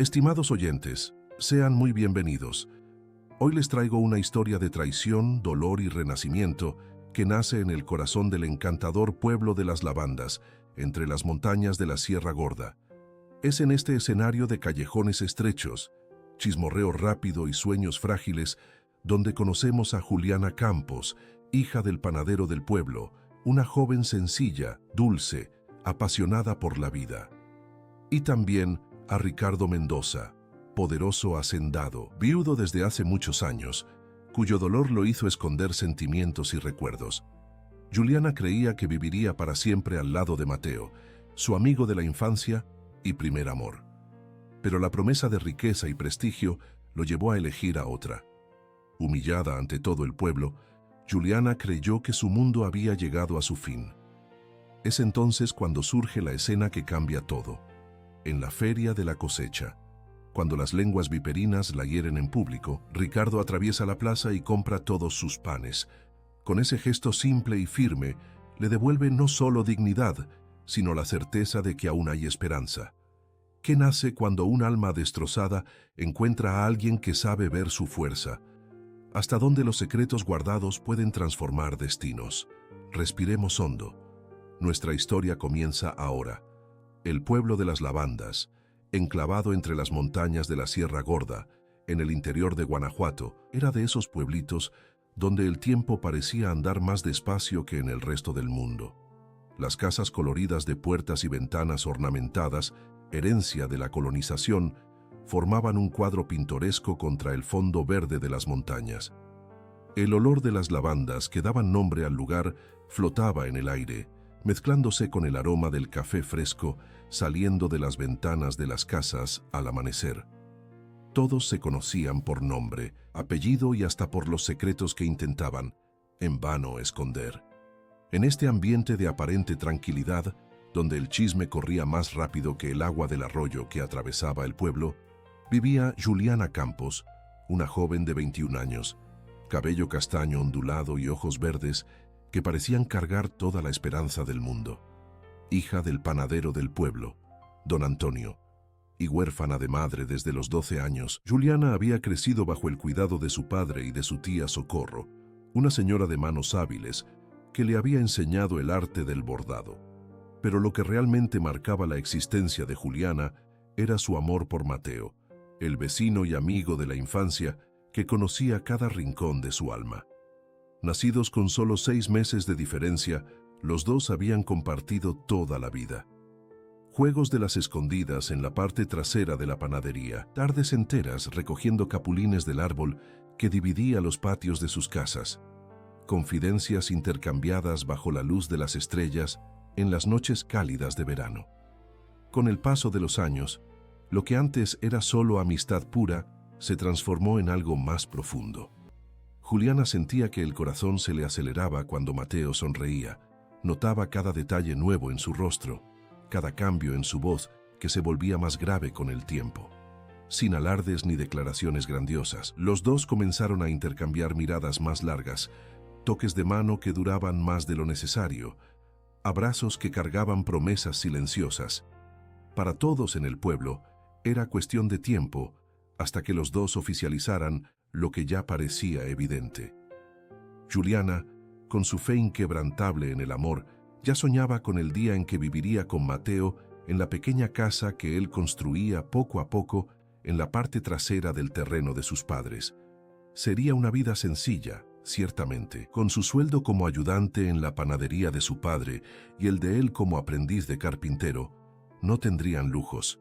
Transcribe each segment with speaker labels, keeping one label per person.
Speaker 1: Estimados oyentes, sean muy bienvenidos. Hoy les traigo una historia de traición, dolor y renacimiento que nace en el corazón del encantador pueblo de las Lavandas, entre las montañas de la Sierra Gorda. Es en este escenario de callejones estrechos, chismorreo rápido y sueños frágiles, donde conocemos a Juliana Campos, hija del panadero del pueblo, una joven sencilla, dulce, apasionada por la vida. Y también a Ricardo Mendoza, poderoso hacendado, viudo desde hace muchos años, cuyo dolor lo hizo esconder sentimientos y recuerdos. Juliana creía que viviría para siempre al lado de Mateo, su amigo de la infancia y primer amor. Pero la promesa de riqueza y prestigio lo llevó a elegir a otra. Humillada ante todo el pueblo, Juliana creyó que su mundo había llegado a su fin. Es entonces cuando surge la escena que cambia todo. En la feria de la cosecha, cuando las lenguas viperinas la hieren en público, Ricardo atraviesa la plaza y compra todos sus panes. Con ese gesto simple y firme, le devuelve no solo dignidad, sino la certeza de que aún hay esperanza. ¿Qué nace cuando un alma destrozada encuentra a alguien que sabe ver su fuerza? ¿Hasta dónde los secretos guardados pueden transformar destinos? Respiremos hondo. Nuestra historia comienza ahora. El pueblo de las Lavandas, enclavado entre las montañas de la Sierra Gorda, en el interior de Guanajuato, era de esos pueblitos donde el tiempo parecía andar más despacio que en el resto del mundo. Las casas coloridas de puertas y ventanas ornamentadas, herencia de la colonización, formaban un cuadro pintoresco contra el fondo verde de las montañas. El olor de las lavandas que daban nombre al lugar flotaba en el aire, mezclándose con el aroma del café fresco saliendo de las ventanas de las casas al amanecer. Todos se conocían por nombre, apellido y hasta por los secretos que intentaban, en vano, esconder. En este ambiente de aparente tranquilidad, donde el chisme corría más rápido que el agua del arroyo que atravesaba el pueblo, vivía Juliana Campos, una joven de 21 años, cabello castaño ondulado y ojos verdes que parecían cargar toda la esperanza del mundo. Hija del panadero del pueblo, don Antonio, y huérfana de madre desde los 12 años, Juliana había crecido bajo el cuidado de su padre y de su tía Socorro, una señora de manos hábiles que le había enseñado el arte del bordado. Pero lo que realmente marcaba la existencia de Juliana era su amor por Mateo, el vecino y amigo de la infancia que conocía cada rincón de su alma. Nacidos con solo 6 meses de diferencia, los dos habían compartido toda la vida. Juegos de las escondidas en la parte trasera de la panadería, tardes enteras recogiendo capulines del árbol que dividía los patios de sus casas, confidencias intercambiadas bajo la luz de las estrellas en las noches cálidas de verano. Con el paso de los años, lo que antes era solo amistad pura se transformó en algo más profundo. Juliana sentía que el corazón se le aceleraba cuando Mateo sonreía. Notaba cada detalle nuevo en su rostro, cada cambio en su voz que se volvía más grave con el tiempo. Sin alardes ni declaraciones grandiosas, los dos comenzaron a intercambiar miradas más largas, toques de mano que duraban más de lo necesario, abrazos que cargaban promesas silenciosas. Para todos en el pueblo, era cuestión de tiempo hasta que los dos oficializaran lo que ya parecía evidente. Juliana, con su fe inquebrantable en el amor, ya soñaba con el día en que viviría con Mateo en la pequeña casa que él construía poco a poco en la parte trasera del terreno de sus padres. Sería una vida sencilla, ciertamente, con su sueldo como ayudante en la panadería de su padre y el de él como aprendiz de carpintero. No tendrían lujos.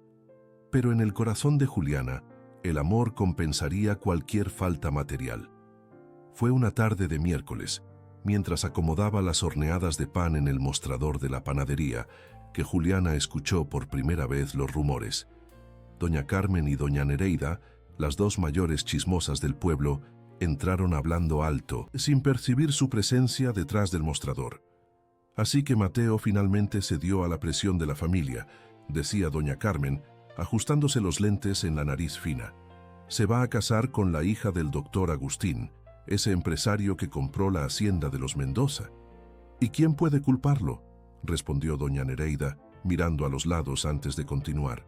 Speaker 1: Pero en el corazón de Juliana, el amor compensaría cualquier falta material. Fue una tarde de miércoles, mientras acomodaba las horneadas de pan en el mostrador de la panadería, que Juliana escuchó por primera vez los rumores. Doña Carmen y doña Nereida, las dos mayores chismosas del pueblo, entraron hablando alto, sin percibir su presencia detrás del mostrador. Así que Mateo finalmente cedió a la presión de la familia, decía doña Carmen, ajustándose los lentes en la nariz fina. Se va a casar con la hija del doctor Agustín, ese empresario que compró la hacienda de los Mendoza. ¿Y quién puede culparlo?, respondió doña Nereida, mirando a los lados antes de continuar.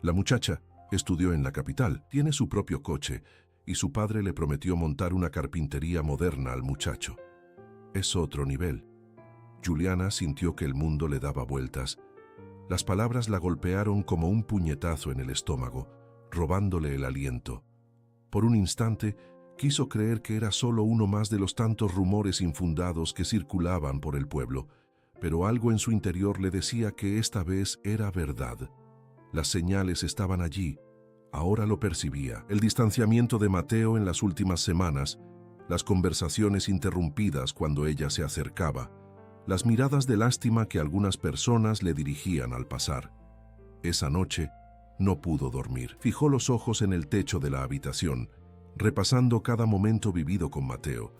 Speaker 1: La muchacha, Estudió en la capital, tiene su propio coche, y su padre le prometió montar una carpintería moderna al muchacho. Es otro nivel. Juliana sintió que el mundo le daba vueltas. Las palabras la golpearon como un puñetazo en el estómago, robándole el aliento. Por un instante, quiso creer que era solo uno más de los tantos rumores infundados que circulaban por el pueblo, pero algo en su interior le decía que esta vez era verdad. Las señales estaban allí. Ahora lo percibía. El distanciamiento de Mateo en las últimas semanas, las conversaciones interrumpidas cuando ella se acercaba, las miradas de lástima que algunas personas le dirigían al pasar. Esa noche no pudo dormir. Fijó los ojos en el techo de la habitación, repasando cada momento vivido con Mateo,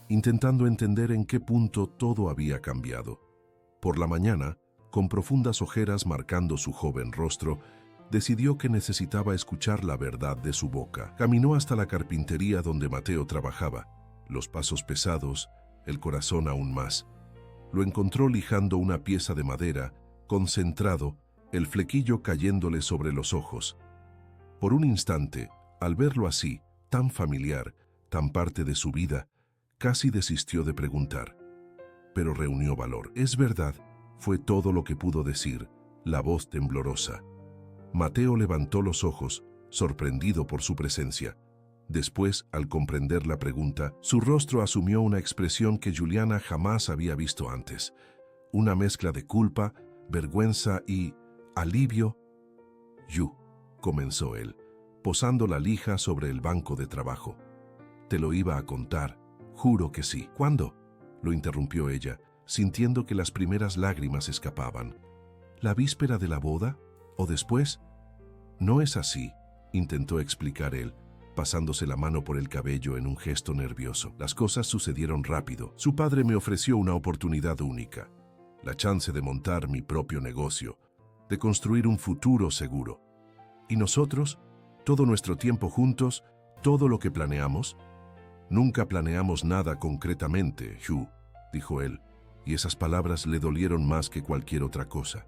Speaker 1: intentando entender en qué punto todo había cambiado. Por la mañana, con profundas ojeras marcando su joven rostro, decidió que necesitaba escuchar la verdad de su boca. Caminó hasta la carpintería donde Mateo trabajaba, los pasos pesados, el corazón aún más. Lo encontró lijando una pieza de madera, concentrado, el flequillo cayéndole sobre los ojos. Por un instante, al verlo así, tan familiar, tan parte de su vida, casi desistió de preguntar. Pero reunió valor. Es verdad, fue todo lo que pudo decir, la voz temblorosa. Mateo levantó los ojos, sorprendido por su presencia. Después, al comprender la pregunta, su rostro asumió una expresión que Juliana jamás había visto antes. Una mezcla de culpa, vergüenza y alivio. Comenzó él, posando la lija sobre el banco de trabajo. Te lo iba a contar, juro que sí. ¿Cuándo? Lo interrumpió ella, sintiendo que las primeras lágrimas escapaban. ¿La víspera de la boda? ¿O después? No es así, intentó explicar él, pasándose la mano por el cabello en un gesto nervioso. Las cosas sucedieron rápido. Su padre me ofreció una oportunidad única, la chance de montar mi propio negocio, de construir un futuro seguro. ¿Y nosotros? ¿Todo nuestro tiempo juntos? ¿Todo lo que planeamos? Nunca planeamos nada concretamente, Hugh, dijo él, y esas palabras le dolieron más que cualquier otra cosa.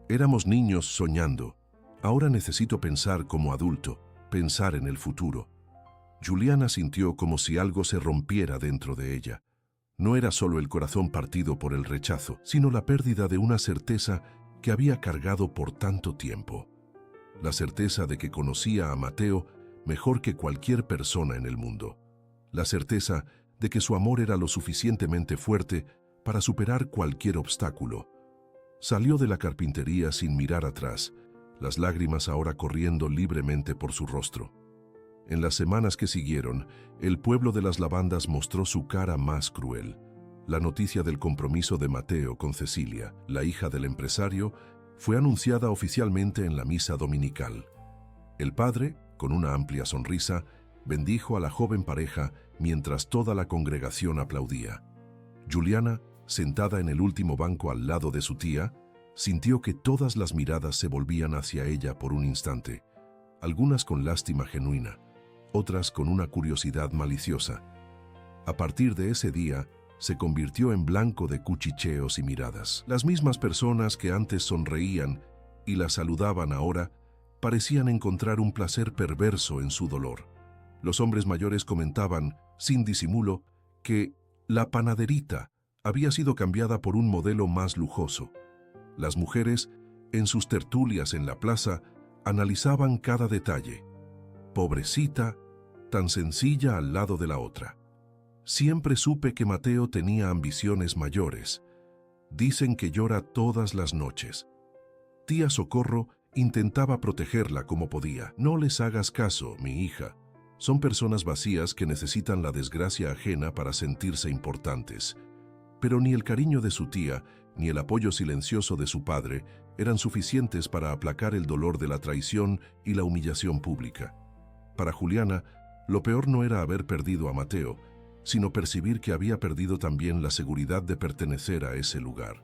Speaker 1: Éramos niños soñando. Ahora necesito pensar como adulto, pensar en el futuro. Juliana sintió como si algo se rompiera dentro de ella. No era solo el corazón partido por el rechazo, sino la pérdida de una certeza que había cargado por tanto tiempo. La certeza de que conocía a Mateo mejor que cualquier persona en el mundo. La certeza de que su amor era lo suficientemente fuerte para superar cualquier obstáculo. Salió de la carpintería sin mirar atrás, las lágrimas ahora corriendo libremente por su rostro. En las semanas que siguieron, el pueblo de las lavandas mostró su cara más cruel. La noticia del compromiso de Mateo con Cecilia, la hija del empresario, fue anunciada oficialmente en la misa dominical. El padre, con una amplia sonrisa, bendijo a la joven pareja mientras toda la congregación aplaudía. Juliana, sentada en el último banco al lado de su tía, sintió que todas las miradas se volvían hacia ella por un instante, algunas con lástima genuina, otras con una curiosidad maliciosa. A partir de ese día, se convirtió en blanco de cuchicheos y miradas. Las mismas personas que antes sonreían y la saludaban ahora, parecían encontrar un placer perverso en su dolor. Los hombres mayores comentaban, sin disimulo, que la panaderita había sido cambiada por un modelo más lujoso. Las mujeres, en sus tertulias en la plaza, analizaban cada detalle. Pobrecita, tan sencilla al lado de la otra. Siempre supe que Mateo tenía ambiciones mayores. Dicen que llora todas las noches. Tía Socorro intentaba protegerla como podía. No les hagas caso, mi hija. Son personas vacías que necesitan la desgracia ajena para sentirse importantes. Pero ni el cariño de su tía, ni el apoyo silencioso de su padre eran suficientes para aplacar el dolor de la traición y la humillación pública. Para Juliana, lo peor no era haber perdido a Mateo, sino percibir que había perdido también la seguridad de pertenecer a ese lugar.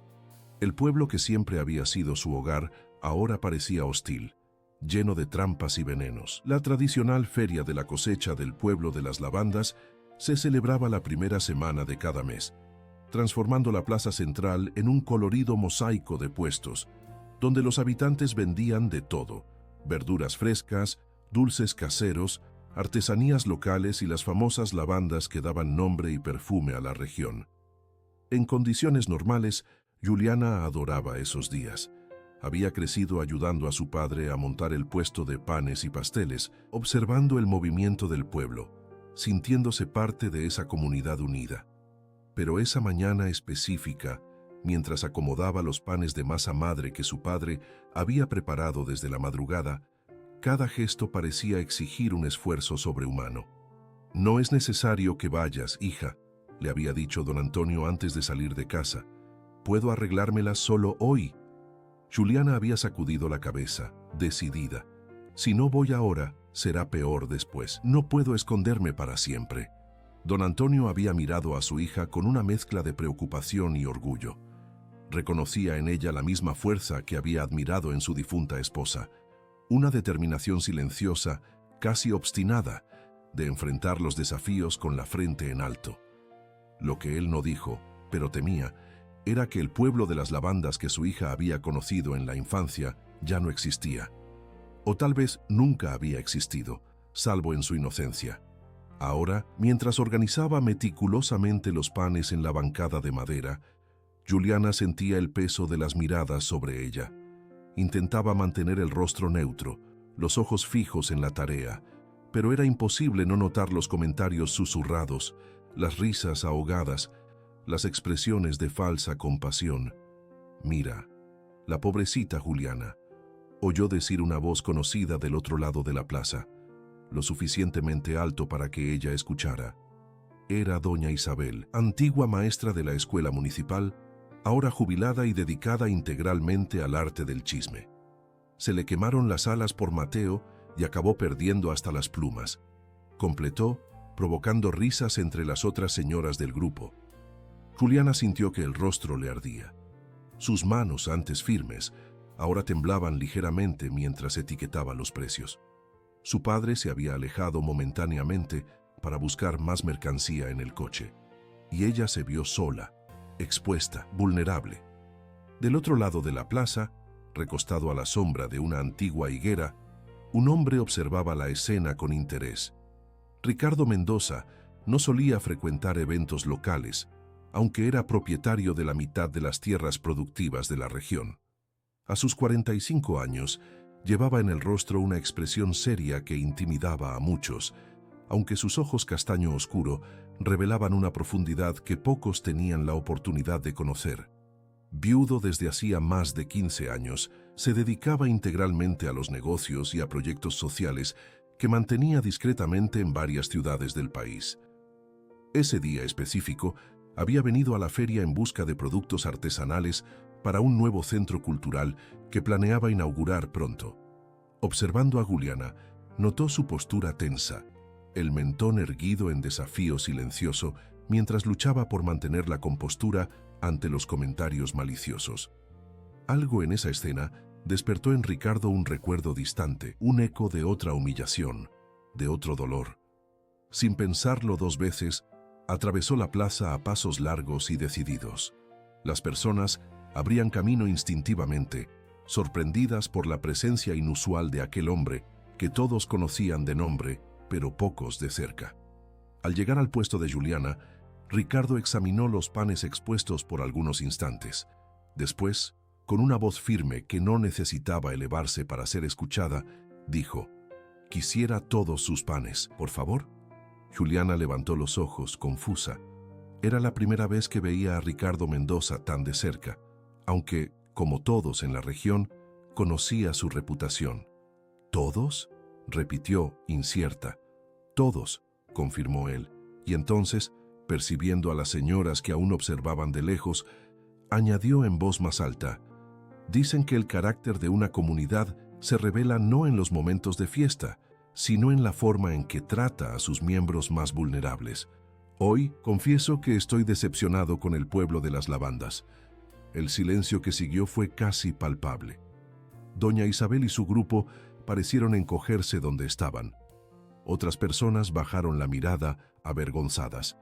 Speaker 1: El pueblo que siempre había sido su hogar ahora parecía hostil, lleno de trampas y venenos. La tradicional feria de la cosecha del pueblo de las lavandas se celebraba la primera semana de cada mes, transformando la plaza central en un colorido mosaico de puestos, donde los habitantes vendían de todo: verduras frescas, dulces caseros, artesanías locales y las famosas lavandas que daban nombre y perfume a la región. En condiciones normales, Juliana adoraba esos días. Había crecido ayudando a su padre a montar el puesto de panes y pasteles, observando el movimiento del pueblo, sintiéndose parte de esa comunidad unida. Pero esa mañana específica, mientras acomodaba los panes de masa madre que su padre había preparado desde la madrugada, cada gesto parecía exigir un esfuerzo sobrehumano. «No es necesario que vayas, hija», le había dicho don Antonio antes de salir de casa. «Puedo arreglármelas solo hoy». Juliana había sacudido la cabeza, decidida. «Si no voy ahora, será peor después. No puedo esconderme para siempre». Don Antonio había mirado a su hija con una mezcla de preocupación y orgullo. Reconocía en ella la misma fuerza que había admirado en su difunta esposa, una determinación silenciosa, casi obstinada, de enfrentar los desafíos con la frente en alto. Lo que él no dijo, pero temía, era que el pueblo de las lavandas que su hija había conocido en la infancia ya no existía. O tal vez nunca había existido, salvo en su inocencia. Ahora, mientras organizaba meticulosamente los panes en la bancada de madera, Juliana sentía el peso de las miradas sobre ella. Intentaba mantener el rostro neutro, los ojos fijos en la tarea, pero era imposible no notar los comentarios susurrados, las risas ahogadas, las expresiones de falsa compasión. «Mira, la pobrecita Juliana», oyó decir una voz conocida del otro lado de la plaza, lo suficientemente alto para que ella escuchara. Era doña Isabel, antigua maestra de la escuela municipal, ahora jubilada y dedicada integralmente al arte del chisme. Se le quemaron las alas por Mateo y acabó perdiendo hasta las plumas. Completó, provocando risas entre las otras señoras del grupo. Juliana sintió que el rostro le ardía. Sus manos, antes firmes, ahora temblaban ligeramente mientras etiquetaba los precios. Su padre se había alejado momentáneamente para buscar más mercancía en el coche, y ella se vio sola, expuesta, vulnerable. Del otro lado de la plaza, recostado a la sombra de una antigua higuera, un hombre observaba la escena con interés. Ricardo Mendoza no solía frecuentar eventos locales, aunque era propietario de la mitad de las tierras productivas de la región. A sus 45 años, llevaba en el rostro una expresión seria que intimidaba a muchos, aunque sus ojos castaño oscuro revelaban una profundidad que pocos tenían la oportunidad de conocer. Viudo desde hacía más de 15 años, se dedicaba integralmente a los negocios y a proyectos sociales que mantenía discretamente en varias ciudades del país. Ese día específico, había venido a la feria en busca de productos artesanales para un nuevo centro cultural que planeaba inaugurar pronto. Observando a Juliana, notó su postura tensa, el mentón erguido en desafío silencioso mientras luchaba por mantener la compostura ante los comentarios maliciosos. Algo en esa escena despertó en Ricardo un recuerdo distante, un eco de otra humillación, de otro dolor. Sin pensarlo dos veces, atravesó la plaza a pasos largos y decididos. Las personas abrían camino instintivamente, sorprendidas por la presencia inusual de aquel hombre que todos conocían de nombre, pero pocos de cerca. Al llegar al puesto de Juliana, Ricardo examinó los panes expuestos por algunos instantes. Después, con una voz firme que no necesitaba elevarse para ser escuchada, dijo: «Quisiera todos sus panes, por favor». Juliana levantó los ojos, confusa. Era la primera vez que veía a Ricardo Mendoza tan de cerca, aunque, como todos en la región, conocía su reputación. «¿Todos?», repitió, incierta. «Todos», confirmó él, y entonces, percibiendo a las señoras que aún observaban de lejos, añadió en voz más alta: «Dicen que el carácter de una comunidad se revela no en los momentos de fiesta, sino en la forma en que trata a sus miembros más vulnerables. Hoy confieso que estoy decepcionado con el pueblo de las lavandas». El silencio que siguió fue casi palpable. Doña Isabel y su grupo parecieron encogerse donde estaban. Otras personas bajaron la mirada, avergonzadas.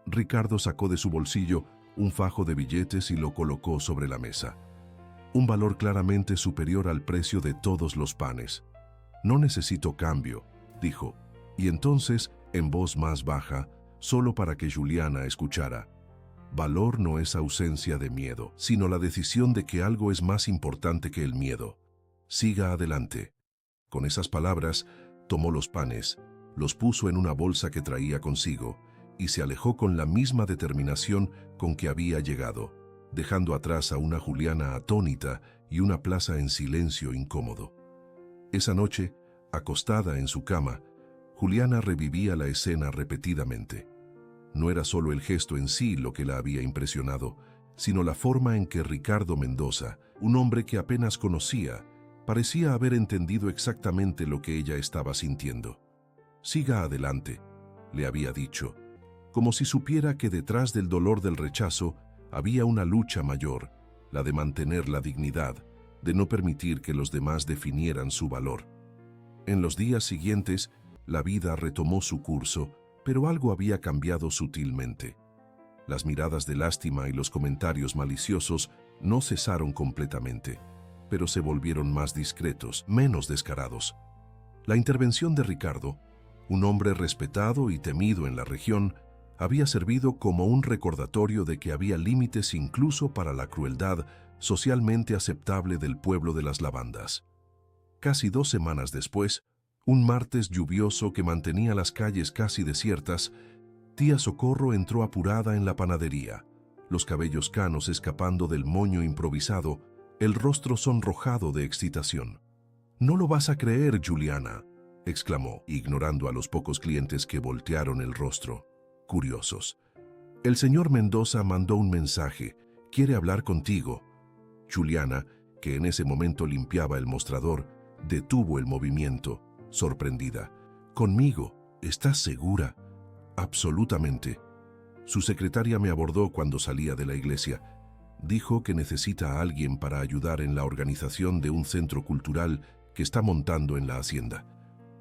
Speaker 1: Ricardo sacó de su bolsillo un fajo de billetes y lo colocó sobre la mesa. un valor claramente superior al precio de todos los panes. «No necesito cambio», dijo, y entonces, en voz más baja, solo para que Juliana escuchara: «Valor no es ausencia de miedo, sino la decisión de que algo es más importante que el miedo. Siga adelante». Con esas palabras, tomó los panes, los puso en una bolsa que traía consigo y se alejó con la misma determinación con que había llegado, dejando atrás a una Juliana atónita y una plaza en silencio incómodo. Esa noche, acostada en su cama, Juliana revivía la escena repetidamente. No era solo el gesto en sí lo que la había impresionado, sino la forma en que Ricardo Mendoza, un hombre que apenas conocía, parecía haber entendido exactamente lo que ella estaba sintiendo. «Siga adelante», le había dicho, como si supiera que detrás del dolor del rechazo había una lucha mayor, la de mantener la dignidad, de no permitir que los demás definieran su valor. En los días siguientes, la vida retomó su curso, pero algo había cambiado sutilmente. Las miradas de lástima y los comentarios maliciosos no cesaron completamente, pero se volvieron más discretos, menos descarados. La intervención de Ricardo, un hombre respetado y temido en la región, había servido como un recordatorio de que había límites incluso para la crueldad socialmente aceptable del pueblo de las lavandas. Casi 2 semanas después, un martes lluvioso que mantenía las calles casi desiertas, tía Socorro entró apurada en la panadería, los cabellos canos escapando del moño improvisado, el rostro sonrojado de excitación. «No lo vas a creer, Juliana», exclamó, ignorando a los pocos clientes que voltearon el rostro, curiosos. «El señor Mendoza mandó un mensaje. Quiere hablar contigo». Juliana, que en ese momento limpiaba el mostrador, detuvo el movimiento, sorprendida. «¿Conmigo? ¿Estás segura?» «Absolutamente. Su secretaria me abordó cuando salía de la iglesia. Dijo que necesita a alguien para ayudar en la organización de un centro cultural que está montando en la hacienda.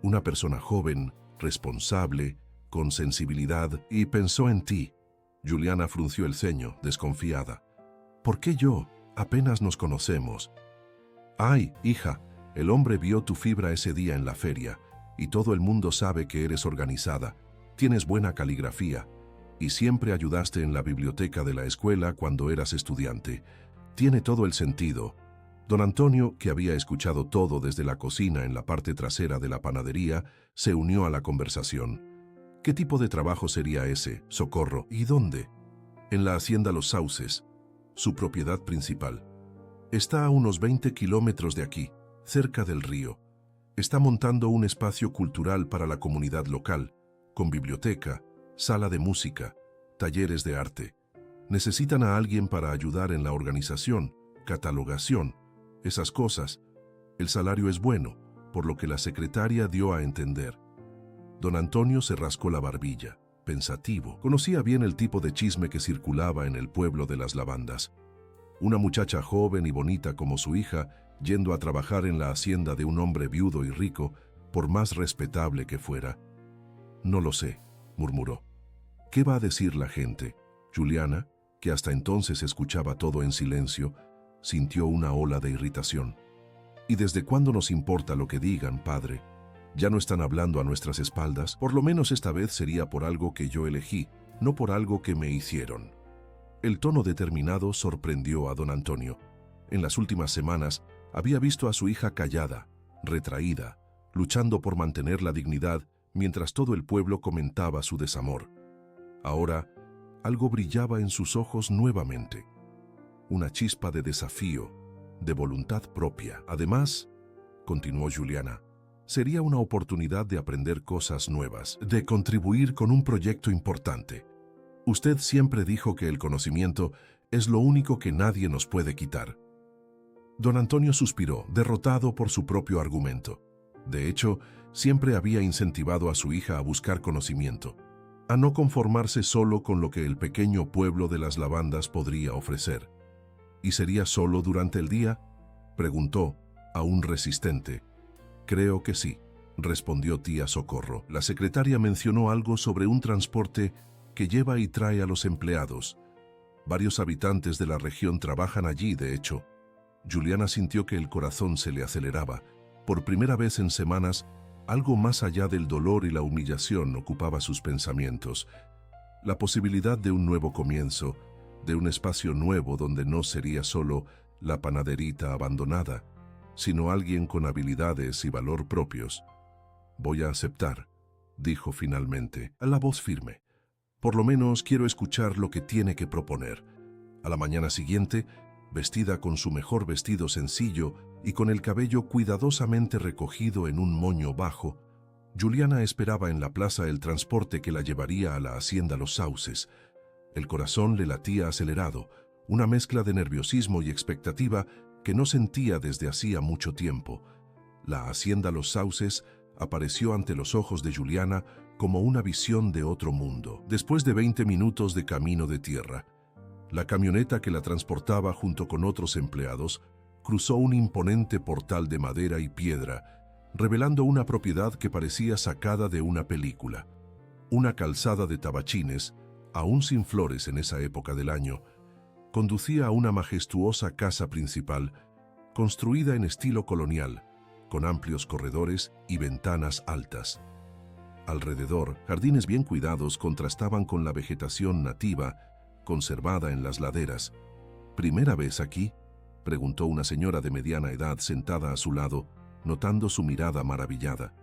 Speaker 1: Una persona joven, responsable, con sensibilidad, y pensó en ti». Juliana frunció el ceño, desconfiada. «¿Por qué yo? Apenas nos conocemos». «Ay, hija, el hombre vio tu fibra ese día en la feria, y todo el mundo sabe que eres organizada, tienes buena caligrafía, y siempre ayudaste en la biblioteca de la escuela cuando eras estudiante. Tiene todo el sentido». Don Antonio, que había escuchado todo desde la cocina en la parte trasera de la panadería, se unió a la conversación. «¿Qué tipo de trabajo sería ese, Socorro? ¿Y dónde?» «En la hacienda Los Sauces, su propiedad principal. Está a unos 20 kilómetros de aquí, cerca del río. Está montando un espacio cultural para la comunidad local, con biblioteca, sala de música, talleres de arte. Necesitan a alguien para ayudar en la organización, catalogación, esas cosas. El salario es bueno, por lo que la secretaria dio a entender». Don Antonio se rascó la barbilla, pensativo. Conocía bien el tipo de chisme que circulaba en el pueblo de las lavandas. Una muchacha joven y bonita como su hija, yendo a trabajar en la hacienda de un hombre viudo y rico, por más respetable que fuera. «No lo sé», murmuró. «¿Qué va a decir la gente?» Juliana, que hasta entonces escuchaba todo en silencio, sintió una ola de irritación. «¿Y desde cuándo nos importa lo que digan, padre? ¿Ya no están hablando a nuestras espaldas? Por lo menos esta vez sería por algo que yo elegí, no por algo que me hicieron». El tono determinado sorprendió a don Antonio. En las últimas semanas había visto a su hija callada, retraída, luchando por mantener la dignidad mientras todo el pueblo comentaba su desamor. Ahora, algo brillaba en sus ojos nuevamente. Una chispa de desafío, de voluntad propia. «Además», continuó Juliana, «sería una oportunidad de aprender cosas nuevas, de contribuir con un proyecto importante. Usted siempre dijo que el conocimiento es lo único que nadie nos puede quitar». Don Antonio suspiró, derrotado por su propio argumento. De hecho, siempre había incentivado a su hija a buscar conocimiento, a no conformarse solo con lo que el pequeño pueblo de las lavandas podría ofrecer. «¿Y sería solo durante el día?», preguntó, aún resistente. «Creo que sí», respondió tía Socorro. La secretaria mencionó algo sobre un transporte que lleva y trae a los empleados. Varios habitantes de la región trabajan allí, de hecho. Juliana sintió que el corazón se le aceleraba. Por primera vez en semanas, algo más allá del dolor y la humillación ocupaba sus pensamientos. La posibilidad de un nuevo comienzo, de un espacio nuevo donde no sería solo la panaderita abandonada, sino alguien con habilidades y valor propios. «Voy a aceptar», dijo finalmente, a la voz firme. «Por lo menos quiero escuchar lo que tiene que proponer». A la mañana siguiente, vestida con su mejor vestido sencillo y con el cabello cuidadosamente recogido en un moño bajo, Juliana esperaba en la plaza el transporte que la llevaría a la hacienda Los Sauces. El corazón le latía acelerado, una mezcla de nerviosismo y expectativa que no sentía desde hacía mucho tiempo. La hacienda Los Sauces apareció ante los ojos de Juliana como una visión de otro mundo. Después de 20 minutos de camino de tierra, la camioneta que la transportaba junto con otros empleados cruzó un imponente portal de madera y piedra, revelando una propiedad que parecía sacada de una película. Una calzada de tabachines, aún sin flores en esa época del año, conducía a una majestuosa casa principal, construida en estilo colonial, con amplios corredores y ventanas altas. Alrededor, jardines bien cuidados contrastaban con la vegetación nativa, conservada en las laderas. «¿Primera vez aquí?», preguntó una señora de mediana edad sentada a su lado, notando su mirada maravillada.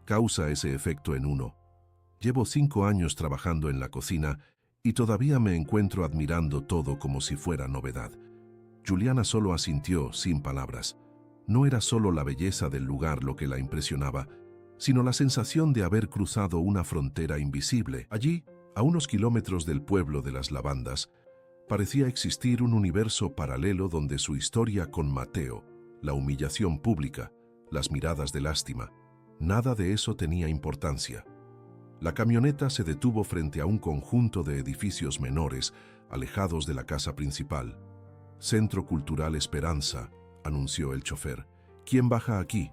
Speaker 1: «Causa ese efecto en uno. Llevo 5 años trabajando en la cocina y todavía me encuentro admirando todo como si fuera novedad». Juliana solo asintió, sin palabras. No era solo la belleza del lugar lo que la impresionaba, sino la sensación de haber cruzado una frontera invisible. Allí, a unos kilómetros del pueblo de las Lavandas, parecía existir un universo paralelo donde su historia con Mateo, la humillación pública, las miradas de lástima, nada de eso tenía importancia. La camioneta se detuvo frente a un conjunto de edificios menores, alejados de la casa principal. «Centro Cultural Esperanza», anunció el chofer. «¿Quién baja aquí?».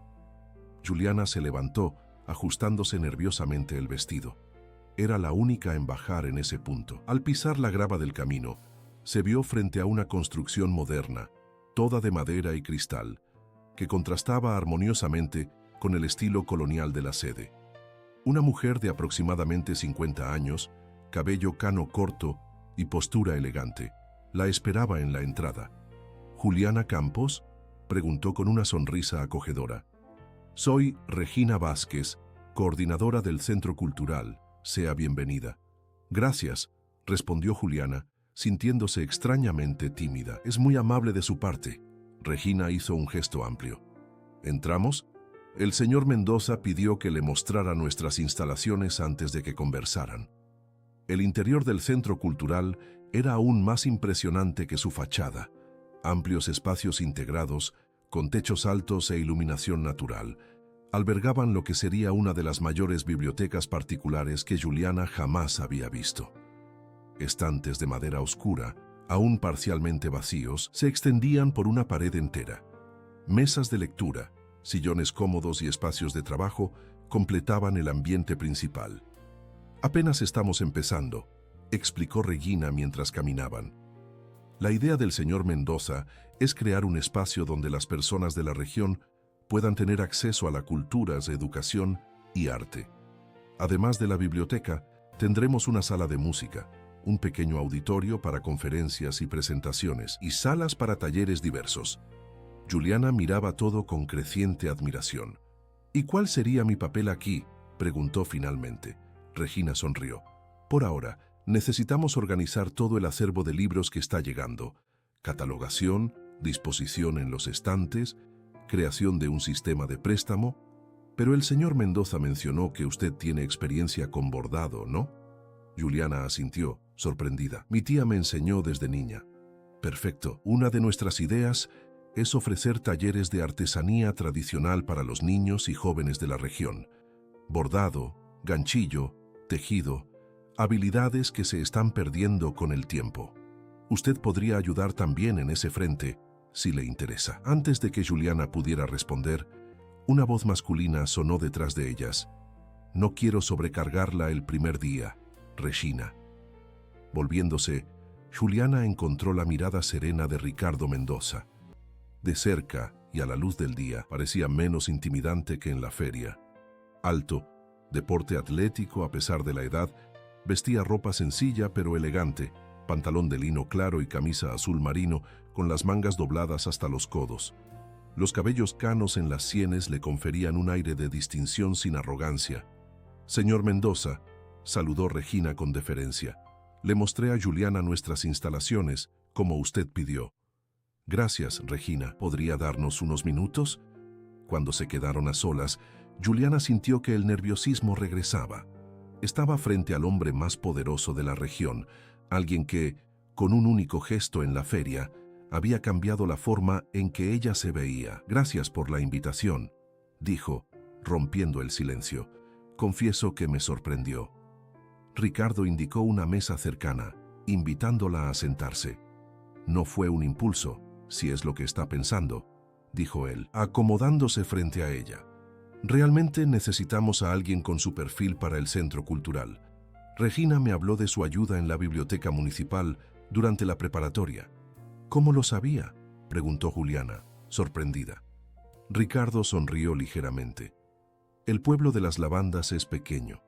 Speaker 1: Juliana se levantó, ajustándose nerviosamente el vestido. Era la única en bajar en ese punto. Al pisar la grava del camino, se vio frente a una construcción moderna, toda de madera y cristal, que contrastaba armoniosamente con el estilo colonial de la sede. Una mujer de aproximadamente 50 años, cabello cano corto y postura elegante, la esperaba en la entrada. «¿Juliana Campos?», preguntó con una sonrisa acogedora. «Soy Regina Vázquez, coordinadora del Centro Cultural. Sea bienvenida». «Gracias», respondió Juliana, sintiéndose extrañamente tímida. «Es muy amable de su parte». Regina hizo un gesto amplio. «¿Entramos?». El señor Mendoza pidió que le mostrara nuestras instalaciones antes de que conversaran. El interior del Centro Cultural era aún más impresionante que su fachada. Amplios espacios integrados, con techos altos e iluminación natural, albergaban lo que sería una de las mayores bibliotecas particulares que Juliana jamás había visto. Estantes de madera oscura, aún parcialmente vacíos, se extendían por una pared entera. Mesas de lectura, sillones cómodos y espacios de trabajo completaban el ambiente principal. «Apenas estamos empezando», explicó Regina mientras caminaban. «La idea del señor Mendoza es crear un espacio donde las personas de la región puedan tener acceso a la cultura, educación y arte. Además de la biblioteca, tendremos una sala de música, un pequeño auditorio para conferencias y presentaciones y salas para talleres diversos». Juliana miraba todo con creciente admiración. «¿Y cuál sería mi papel aquí?», preguntó finalmente. Regina sonrió. «Por ahora, necesitamos organizar todo el acervo de libros que está llegando. Catalogación, disposición en los estantes, creación de un sistema de préstamo. Pero el señor Mendoza mencionó que usted tiene experiencia con bordado, ¿no?». Juliana asintió, sorprendida. «Mi tía me enseñó desde niña». «Perfecto. Una de nuestras ideas es ofrecer talleres de artesanía tradicional para los niños y jóvenes de la región. Bordado, ganchillo, tejido, habilidades que se están perdiendo con el tiempo. Usted podría ayudar también en ese frente, si le interesa». Antes de que Juliana pudiera responder, una voz masculina sonó detrás de ellas. «No quiero sobrecargarla el primer día, Regina». Volviéndose, Juliana encontró la mirada serena de Ricardo Mendoza. De cerca y a la luz del día, parecía menos intimidante que en la feria. Alto, de porte atlético a pesar de la edad, vestía ropa sencilla pero elegante, pantalón de lino claro y camisa azul marino con las mangas dobladas hasta los codos. Los cabellos canos en las sienes le conferían un aire de distinción sin arrogancia. «Señor Mendoza», saludó Regina con deferencia. «Le mostré a Juliana nuestras instalaciones, como usted pidió». «Gracias, Regina. ¿Podría darnos unos minutos?» Cuando se quedaron a solas, Juliana sintió que el nerviosismo regresaba. Estaba frente al hombre más poderoso de la región, alguien que, con un único gesto en la feria, había cambiado la forma en que ella se veía. «Gracias por la invitación», dijo, rompiendo el silencio. «Confieso que me sorprendió». Ricardo indicó una mesa cercana, invitándola a sentarse. «No fue un impulso, si es lo que está pensando», dijo él, acomodándose frente a ella. «Realmente necesitamos a alguien con su perfil para el centro cultural. Regina me habló de su ayuda en la biblioteca municipal durante la preparatoria». «¿Cómo lo sabía?», preguntó Juliana, sorprendida. Ricardo sonrió ligeramente. «El pueblo de las lavandas es pequeño,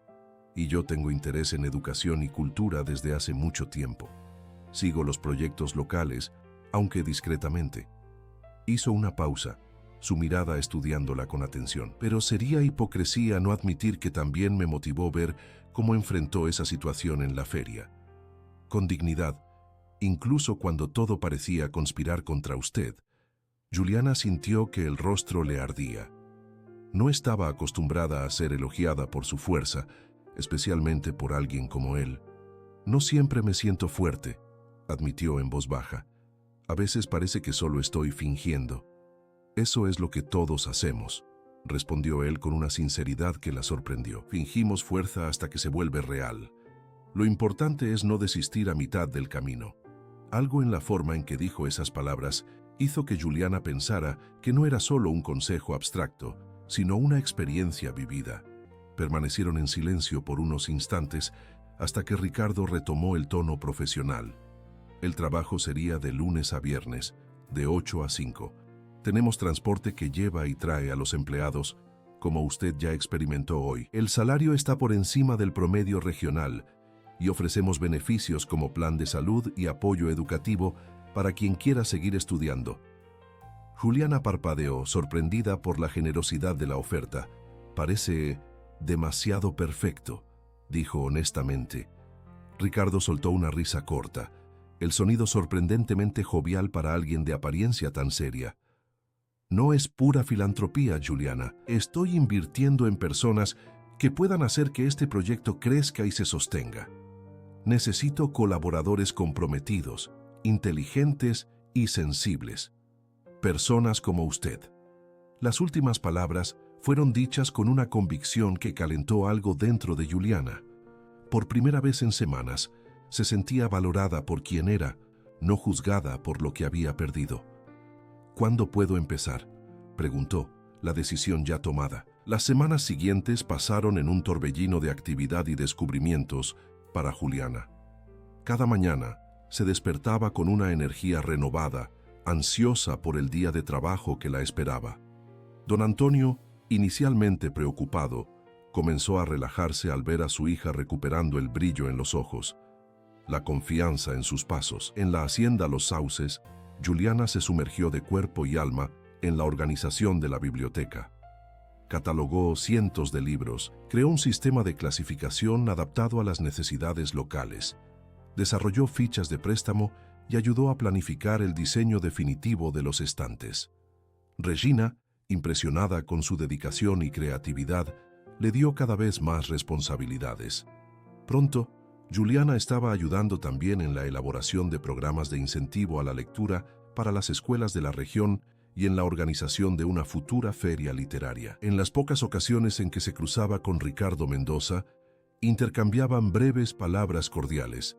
Speaker 1: y yo tengo interés en educación y cultura desde hace mucho tiempo. Sigo los proyectos locales, aunque discretamente». Hizo una pausa, su mirada estudiándola con atención. «Pero sería hipocresía no admitir que también me motivó ver cómo enfrentó esa situación en la feria. Con dignidad, incluso cuando todo parecía conspirar contra usted». Juliana sintió que el rostro le ardía. No estaba acostumbrada a ser elogiada por su fuerza, especialmente por alguien como él. «No siempre me siento fuerte», admitió en voz baja. «A veces parece que solo estoy fingiendo». «Eso es lo que todos hacemos», respondió él con una sinceridad que la sorprendió. «Fingimos fuerza hasta que se vuelve real. Lo importante es no desistir a mitad del camino». Algo en la forma en que dijo esas palabras hizo que Juliana pensara que no era solo un consejo abstracto, sino una experiencia vivida. Permanecieron en silencio por unos instantes hasta que Ricardo retomó el tono profesional. «El trabajo sería de lunes a viernes, de 8 a 5. Tenemos transporte que lleva y trae a los empleados, como usted ya experimentó hoy. El salario está por encima del promedio regional y ofrecemos beneficios como plan de salud y apoyo educativo para quien quiera seguir estudiando». Juliana parpadeó, sorprendida por la generosidad de la oferta. «Parece demasiado perfecto», dijo honestamente. Ricardo soltó una risa corta, el sonido sorprendentemente jovial para alguien de apariencia tan seria. «No es pura filantropía, Juliana. Estoy invirtiendo en personas que puedan hacer que este proyecto crezca y se sostenga. Necesito colaboradores comprometidos, inteligentes y sensibles. Personas como usted». Las últimas palabras fueron dichas con una convicción que calentó algo dentro de Juliana. Por primera vez en semanas, se sentía valorada por quien era, no juzgada por lo que había perdido. «¿Cuándo puedo empezar?», preguntó, la decisión ya tomada. Las semanas siguientes pasaron en un torbellino de actividad y descubrimientos para Juliana. Cada mañana se despertaba con una energía renovada, ansiosa por el día de trabajo que la esperaba. Don Antonio, inicialmente preocupado, comenzó a relajarse al ver a su hija recuperando el brillo en los ojos, la confianza en sus pasos. En la hacienda Los Sauces, Juliana se sumergió de cuerpo y alma en la organización de la biblioteca. Catalogó cientos de libros, creó un sistema de clasificación adaptado a las necesidades locales, desarrolló fichas de préstamo y ayudó a planificar el diseño definitivo de los estantes. Regina, impresionada con su dedicación y creatividad, le dio cada vez más responsabilidades. Pronto, Juliana estaba ayudando también en la elaboración de programas de incentivo a la lectura para las escuelas de la región y en la organización de una futura feria literaria. En las pocas ocasiones en que se cruzaba con Ricardo Mendoza, intercambiaban breves palabras cordiales.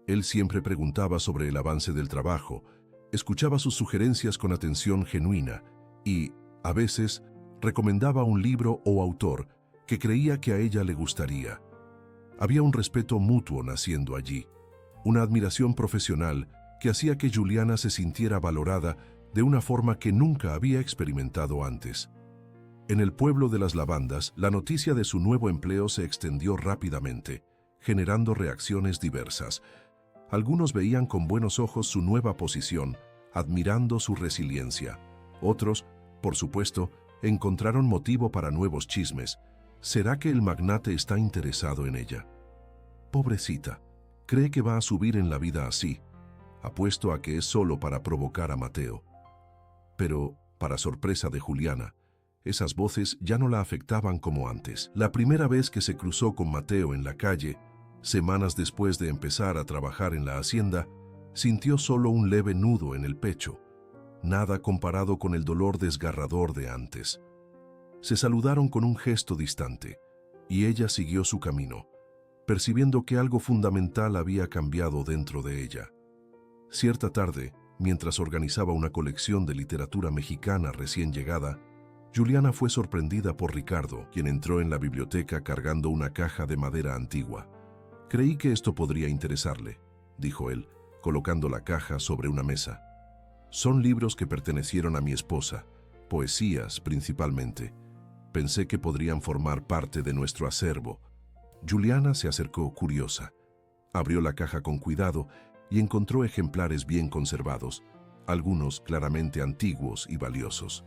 Speaker 1: Él siempre preguntaba sobre el avance del trabajo, escuchaba sus sugerencias con atención genuina y, a veces, recomendaba un libro o autor que creía que a ella le gustaría. Había un respeto mutuo naciendo allí, una admiración profesional que hacía que Juliana se sintiera valorada de una forma que nunca había experimentado antes. En el pueblo de las lavandas, la noticia de su nuevo empleo se extendió rápidamente, generando reacciones diversas. Algunos veían con buenos ojos su nueva posición, admirando su resiliencia. Otros, por supuesto, encontraron motivo para nuevos chismes. ¿Será que el magnate está interesado en ella? Pobrecita, cree que va a subir en la vida así. Apuesto a que es solo para provocar a Mateo. Pero, para sorpresa de Juliana, esas voces ya no la afectaban como antes. La primera vez que se cruzó con Mateo en la calle, semanas después de empezar a trabajar en la hacienda, sintió solo un leve nudo en el pecho, nada comparado con el dolor desgarrador de antes. Se saludaron con un gesto distante, y ella siguió su camino, percibiendo que algo fundamental había cambiado dentro de ella. Cierta tarde, mientras organizaba una colección de literatura mexicana recién llegada, Juliana fue sorprendida por Ricardo, quien entró en la biblioteca cargando una caja de madera antigua. «Creí que esto podría interesarle», dijo él, colocando la caja sobre una mesa. «Son libros que pertenecieron a mi esposa, poesías principalmente. Pensé que podrían formar parte de nuestro acervo». Juliana se acercó curiosa. Abrió la caja con cuidado y encontró ejemplares bien conservados, algunos claramente antiguos y valiosos.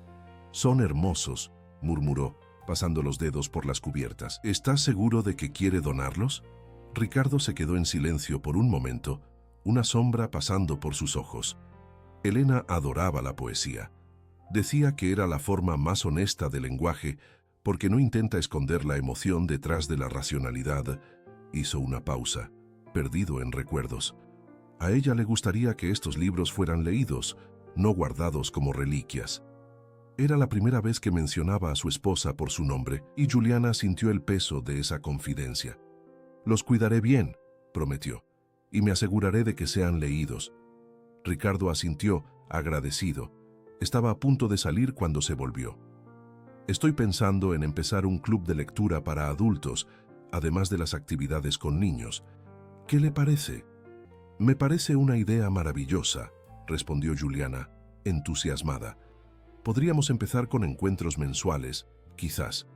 Speaker 1: «Son hermosos», murmuró, pasando los dedos por las cubiertas. «¿Estás seguro de que quiere donarlos?» Ricardo se quedó en silencio por un momento, una sombra pasando por sus ojos. Elena adoraba la poesía. Decía que era la forma más honesta del lenguaje porque no intenta esconder la emoción detrás de la racionalidad. Hizo una pausa, perdido en recuerdos. A ella le gustaría que estos libros fueran leídos, no guardados como reliquias. Era la primera vez que mencionaba a su esposa por su nombre y Juliana sintió el peso de esa confidencia. «Los cuidaré bien», prometió, «y me aseguraré de que sean leídos». Ricardo asintió, agradecido. Estaba a punto de salir cuando se volvió. «Estoy pensando en empezar un club de lectura para adultos, además de las actividades con niños. ¿Qué le parece?» «Me parece una idea maravillosa», respondió Juliana, entusiasmada. «Podríamos empezar con encuentros mensuales, quizás.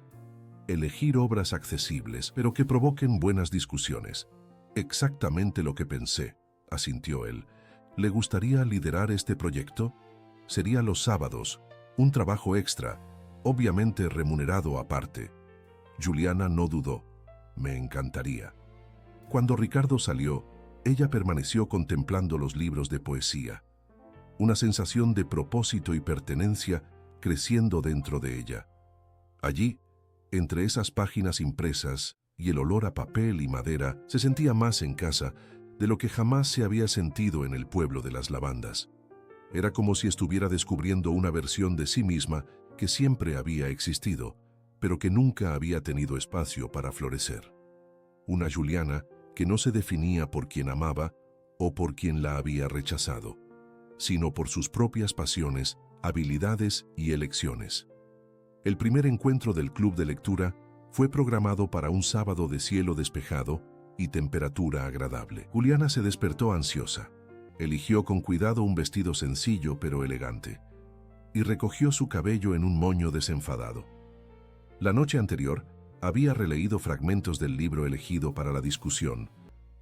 Speaker 1: Elegir obras accesibles, pero que provoquen buenas discusiones». «Exactamente lo que pensé», asintió él. «¿Le gustaría liderar este proyecto? Sería los sábados, un trabajo extra, obviamente remunerado aparte». Juliana no dudó. «Me encantaría». Cuando Ricardo salió, ella permaneció contemplando los libros de poesía. Una sensación de propósito y pertenencia creciendo dentro de ella. Allí, entre esas páginas impresas y el olor a papel y madera, se sentía más en casa de lo que jamás se había sentido en el pueblo de las lavandas. Era como si estuviera descubriendo una versión de sí misma que siempre había existido, pero que nunca había tenido espacio para florecer. Una Juliana que no se definía por quien amaba o por quien la había rechazado, sino por sus propias pasiones, habilidades y elecciones. El primer encuentro del club de lectura fue programado para un sábado de cielo despejado y temperatura agradable. Juliana se despertó ansiosa. Eligió con cuidado un vestido sencillo pero elegante y recogió su cabello en un moño desenfadado. La noche anterior había releído fragmentos del libro elegido para la discusión,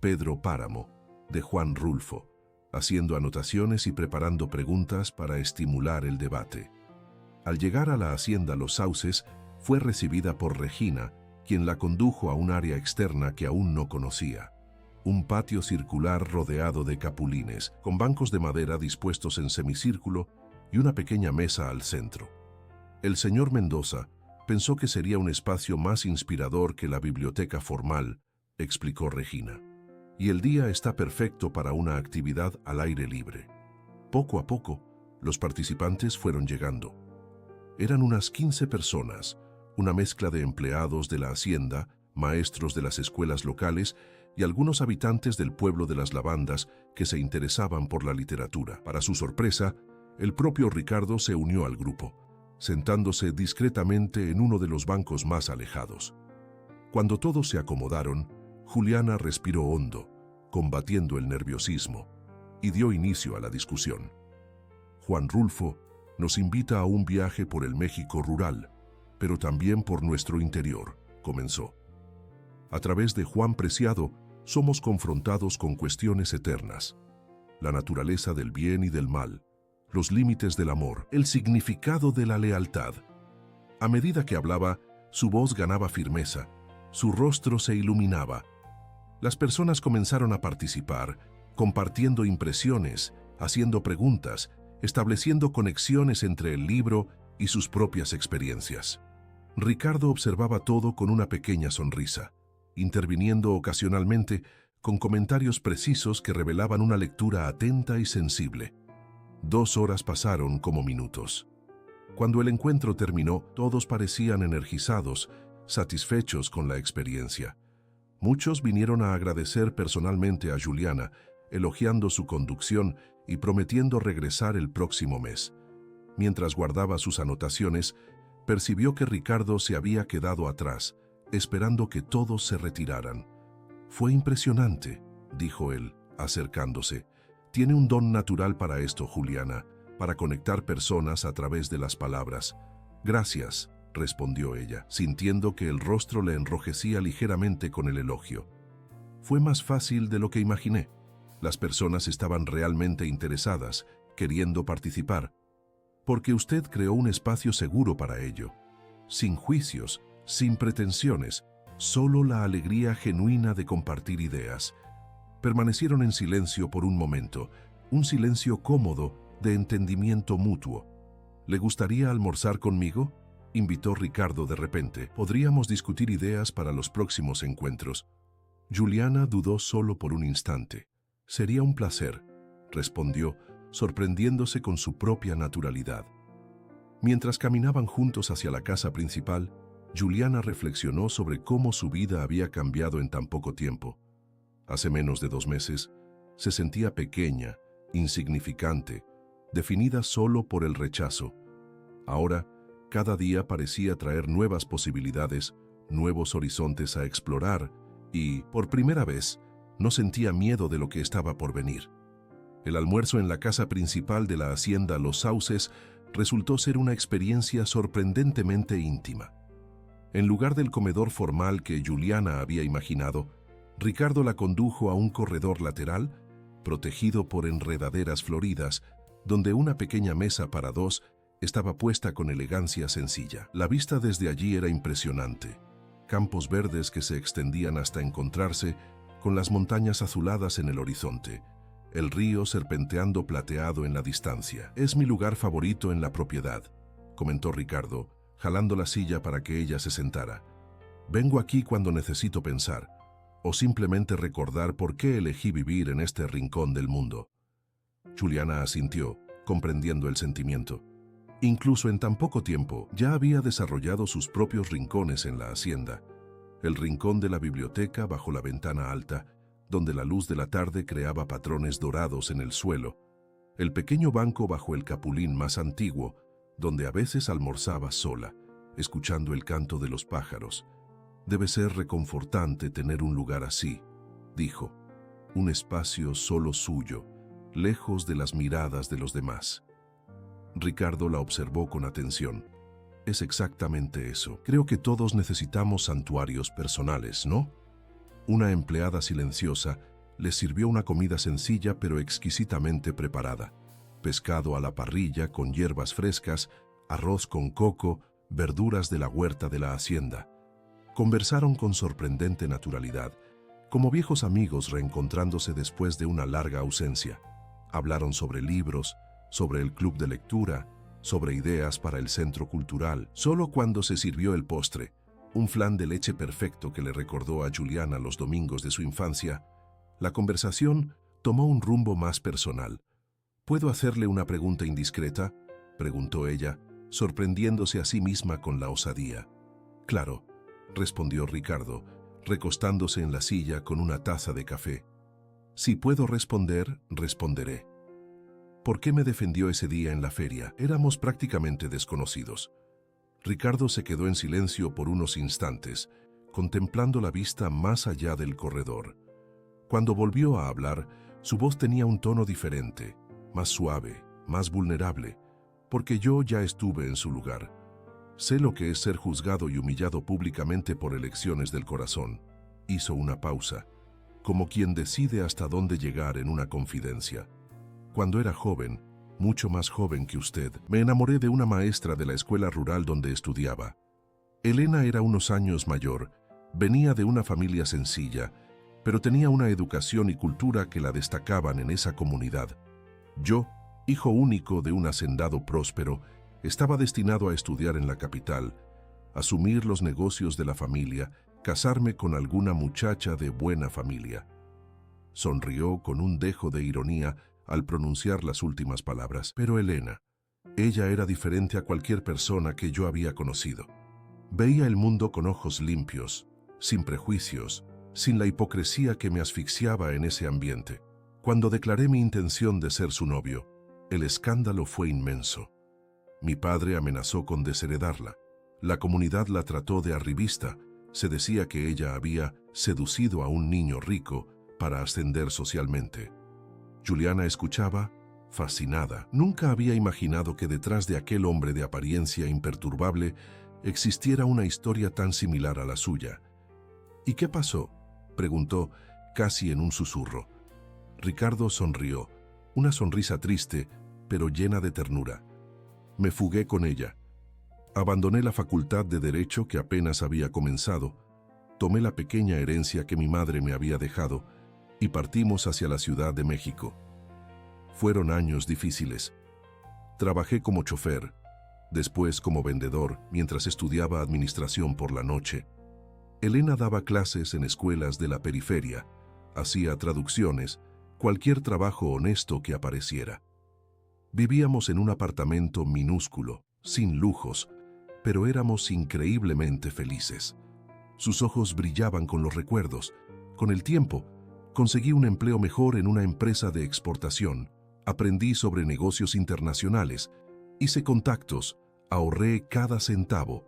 Speaker 1: Pedro Páramo, de Juan Rulfo, haciendo anotaciones y preparando preguntas para estimular el debate. Al llegar a la hacienda Los Sauces, fue recibida por Regina, quien la condujo a un área externa que aún no conocía. Un patio circular rodeado de capulines, con bancos de madera dispuestos en semicírculo y una pequeña mesa al centro. El señor Mendoza pensó que sería un espacio más inspirador que la biblioteca formal, explicó Regina. Y el día está perfecto para una actividad al aire libre. Poco a poco, los participantes fueron llegando. Eran unas 15 personas, una mezcla de empleados de la hacienda, maestros de las escuelas locales y algunos habitantes del pueblo de las lavandas que se interesaban por la literatura. Para su sorpresa, el propio Ricardo se unió al grupo, sentándose discretamente en uno de los bancos más alejados. Cuando todos se acomodaron, Juliana respiró hondo, combatiendo el nerviosismo, y dio inicio a la discusión. Juan Rulfo, nos invita a un viaje por el México rural, pero también por nuestro interior, comenzó. A través de Juan Preciado, somos confrontados con cuestiones eternas: la naturaleza del bien y del mal, los límites del amor, el significado de la lealtad. A medida que hablaba, su voz ganaba firmeza, su rostro se iluminaba. Las personas comenzaron a participar, compartiendo impresiones, haciendo preguntas, estableciendo conexiones entre el libro y sus propias experiencias. Ricardo observaba todo con una pequeña sonrisa, interviniendo ocasionalmente con comentarios precisos que revelaban una lectura atenta y sensible. 2 horas pasaron como minutos. Cuando el encuentro terminó, todos parecían energizados, satisfechos con la experiencia. Muchos vinieron a agradecer personalmente a Juliana, elogiando su conducción y prometiendo regresar el próximo mes. Mientras guardaba sus anotaciones, percibió que Ricardo se había quedado atrás, esperando que todos se retiraran. «Fue impresionante», dijo él, acercándose. «Tiene un don natural para esto, Juliana, para conectar personas a través de las palabras». «Gracias», respondió ella, sintiendo que el rostro le enrojecía ligeramente con el elogio. «Fue más fácil de lo que imaginé. Las personas estaban realmente interesadas, queriendo participar, porque usted creó un espacio seguro para ello, sin juicios, sin pretensiones, solo la alegría genuina de compartir ideas». Permanecieron en silencio por un momento, un silencio cómodo de entendimiento mutuo. «¿Le gustaría almorzar conmigo?», invitó Ricardo de repente. «Podríamos discutir ideas para los próximos encuentros». Juliana dudó solo por un instante. «Sería un placer», respondió, sorprendiéndose con su propia naturalidad. Mientras caminaban juntos hacia la casa principal, Juliana reflexionó sobre cómo su vida había cambiado en tan poco tiempo. Hace menos de 2 meses, se sentía pequeña, insignificante, definida solo por el rechazo. Ahora, cada día parecía traer nuevas posibilidades, nuevos horizontes a explorar y, por primera vez, no sentía miedo de lo que estaba por venir. El almuerzo en la casa principal de la hacienda Los Sauces resultó ser una experiencia sorprendentemente íntima. En lugar del comedor formal que Juliana había imaginado, Ricardo la condujo a un corredor lateral, protegido por enredaderas floridas, donde una pequeña mesa para 2 estaba puesta con elegancia sencilla. La vista desde allí era impresionante. Campos verdes que se extendían hasta encontrarse con las montañas azuladas en el horizonte, el río serpenteando plateado en la distancia. «Es mi lugar favorito en la propiedad», comentó Ricardo, jalando la silla para que ella se sentara. «Vengo aquí cuando necesito pensar, o simplemente recordar por qué elegí vivir en este rincón del mundo». Juliana asintió, comprendiendo el sentimiento. Incluso en tan poco tiempo ya había desarrollado sus propios rincones en la hacienda. El rincón de la biblioteca bajo la ventana alta, donde la luz de la tarde creaba patrones dorados en el suelo. El pequeño banco bajo el capulín más antiguo, donde a veces almorzaba sola, escuchando el canto de los pájaros. «Debe ser reconfortante tener un lugar así», dijo. «Un espacio solo suyo, lejos de las miradas de los demás». Ricardo la observó con atención. «Es exactamente eso. Creo que todos necesitamos santuarios personales, ¿no?». Una empleada silenciosa les sirvió una comida sencilla pero exquisitamente preparada. Pescado a la parrilla con hierbas frescas, arroz con coco, verduras de la huerta de la hacienda. Conversaron con sorprendente naturalidad, como viejos amigos reencontrándose después de una larga ausencia. Hablaron sobre libros, sobre el club de lectura, sobre ideas para el centro cultural. Solo cuando se sirvió el postre, un flan de leche perfecto que le recordó a Juliana los domingos de su infancia, la conversación tomó un rumbo más personal. «¿Puedo hacerle una pregunta indiscreta?», preguntó ella, sorprendiéndose a sí misma con la osadía. «Claro», respondió Ricardo, recostándose en la silla con una taza de café. «Si puedo responder, responderé. ¿Por qué me defendió ese día en la feria? Éramos prácticamente desconocidos». Ricardo se quedó en silencio por unos instantes, contemplando la vista más allá del corredor. Cuando volvió a hablar, su voz tenía un tono diferente, más suave, más vulnerable, porque yo ya estuve en su lugar. Sé lo que es ser juzgado y humillado públicamente por elecciones del corazón. Hizo una pausa, como quien decide hasta dónde llegar en una confidencia. Cuando era joven, mucho más joven que usted, me enamoré de una maestra de la escuela rural donde estudiaba. Elena era unos años mayor, venía de una familia sencilla, pero tenía una educación y cultura que la destacaban en esa comunidad. Yo, hijo único de un hacendado próspero, estaba destinado a estudiar en la capital, asumir los negocios de la familia, casarme con alguna muchacha de buena familia. Sonrió con un dejo de ironía al pronunciar las últimas palabras. Pero Elena, ella era diferente a cualquier persona que yo había conocido. Veía el mundo con ojos limpios, sin prejuicios, sin la hipocresía que me asfixiaba en ese ambiente. Cuando declaré mi intención de ser su novio, el escándalo fue inmenso. Mi padre amenazó con desheredarla. La comunidad la trató de arribista. Se decía que ella había seducido a un niño rico para ascender socialmente. Juliana escuchaba, fascinada. Nunca había imaginado que detrás de aquel hombre de apariencia imperturbable existiera una historia tan similar a la suya. ¿Y qué pasó?, preguntó, casi en un susurro. Ricardo sonrió, una sonrisa triste, pero llena de ternura. Me fugué con ella. Abandoné la facultad de Derecho que apenas había comenzado, tomé la pequeña herencia que mi madre me había dejado y partimos hacia la Ciudad de México. Fueron años difíciles. Trabajé como chofer, después como vendedor, mientras estudiaba administración por la noche. Elena daba clases en escuelas de la periferia, hacía traducciones, cualquier trabajo honesto que apareciera. Vivíamos en un apartamento minúsculo, sin lujos, pero éramos increíblemente felices. Sus ojos brillaban con los recuerdos. Con el tiempo, conseguí un empleo mejor en una empresa de exportación, aprendí sobre negocios internacionales, hice contactos, ahorré cada centavo.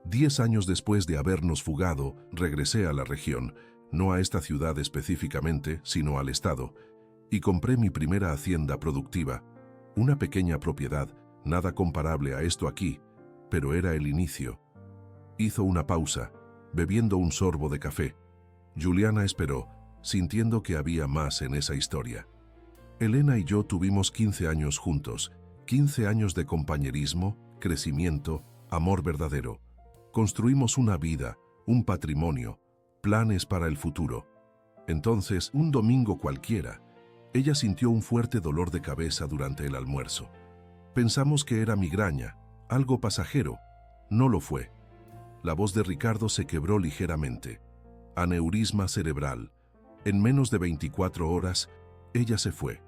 Speaker 1: 10 años después de habernos fugado, regresé a la región, no a esta ciudad específicamente, sino al estado, y compré mi primera hacienda productiva, una pequeña propiedad, nada comparable a esto aquí, pero era el inicio. Hizo una pausa, bebiendo un sorbo de café. Juliana esperó, sintiendo que había más en esa historia. Elena y yo tuvimos 15 años juntos, 15 años de compañerismo, crecimiento, amor verdadero. Construimos una vida, un patrimonio, planes para el futuro. Entonces, un domingo cualquiera, ella sintió un fuerte dolor de cabeza durante el almuerzo. Pensamos que era migraña, algo pasajero. No lo fue. La voz de Ricardo se quebró ligeramente. Aneurisma cerebral. En menos de 24 horas, ella se fue.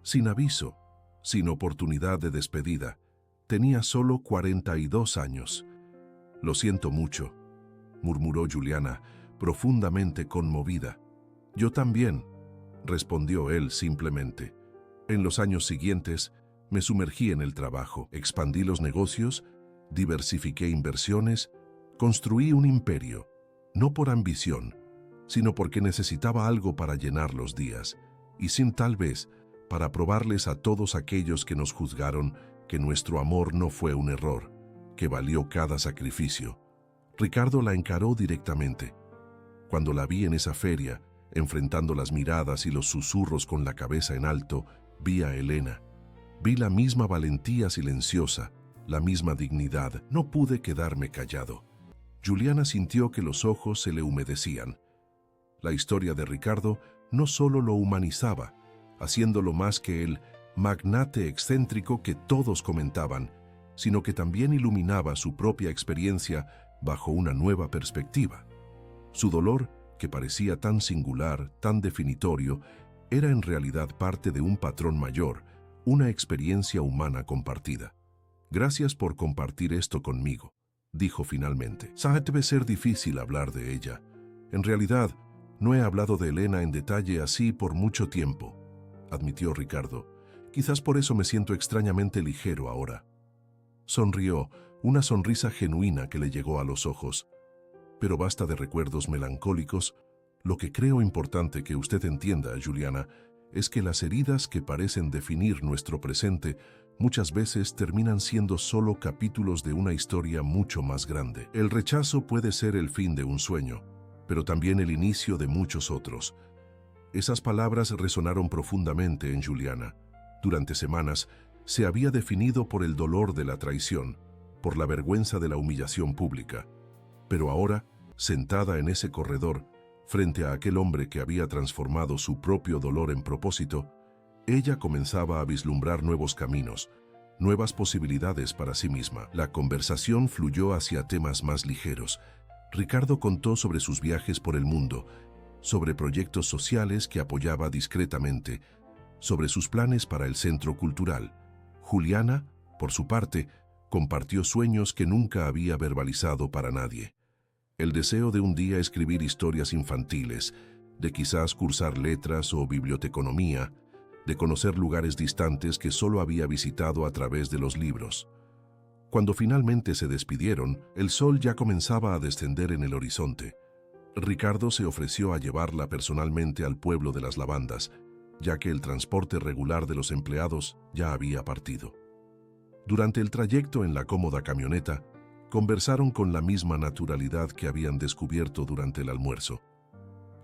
Speaker 1: Sin aviso, sin oportunidad de despedida. Tenía solo 42 años. Lo siento mucho, murmuró Juliana, profundamente conmovida. Yo también, respondió él simplemente. En los años siguientes, me sumergí en el trabajo, expandí los negocios, diversifiqué inversiones, construí un imperio, no por ambición, sino porque necesitaba algo para llenar los días, y sin tal vez para probarles a todos aquellos que nos juzgaron que nuestro amor no fue un error, que valió cada sacrificio. Ricardo la encaró directamente. Cuando la vi en esa feria, enfrentando las miradas y los susurros con la cabeza en alto, vi a Elena. Vi la misma valentía silenciosa, la misma dignidad. No pude quedarme callado. Juliana sintió que los ojos se le humedecían. La historia de Ricardo no solo lo humanizaba, haciéndolo más que el magnate excéntrico que todos comentaban, sino que también iluminaba su propia experiencia bajo una nueva perspectiva. Su dolor, que parecía tan singular, tan definitorio, era en realidad parte de un patrón mayor, una experiencia humana compartida. Gracias por compartir esto conmigo, dijo finalmente. Debe ser difícil hablar de ella. En realidad, no he hablado de Elena en detalle así por mucho tiempo, admitió Ricardo. Quizás por eso me siento extrañamente ligero ahora. Sonrió, una sonrisa genuina que le llegó a los ojos. Pero basta de recuerdos melancólicos. Lo que creo importante que usted entienda, Juliana, es que las heridas que parecen definir nuestro presente muchas veces terminan siendo solo capítulos de una historia mucho más grande. El rechazo puede ser el fin de un sueño, pero también el inicio de muchos otros. Esas palabras resonaron profundamente en Juliana. Durante semanas, se había definido por el dolor de la traición, por la vergüenza de la humillación pública. Pero ahora, sentada en ese corredor, frente a aquel hombre que había transformado su propio dolor en propósito, ella comenzaba a vislumbrar nuevos caminos, nuevas posibilidades para sí misma. La conversación fluyó hacia temas más ligeros. Ricardo contó sobre sus viajes por el mundo, sobre proyectos sociales que apoyaba discretamente, sobre sus planes para el centro cultural. Juliana, por su parte, compartió sueños que nunca había verbalizado para nadie. El deseo de un día escribir historias infantiles, de quizás cursar letras o biblioteconomía, de conocer lugares distantes que solo había visitado a través de los libros. Cuando finalmente se despidieron, el sol ya comenzaba a descender en el horizonte. Ricardo se ofreció a llevarla personalmente al pueblo de las lavandas, ya que el transporte regular de los empleados ya había partido. Durante el trayecto en la cómoda camioneta, conversaron con la misma naturalidad que habían descubierto durante el almuerzo.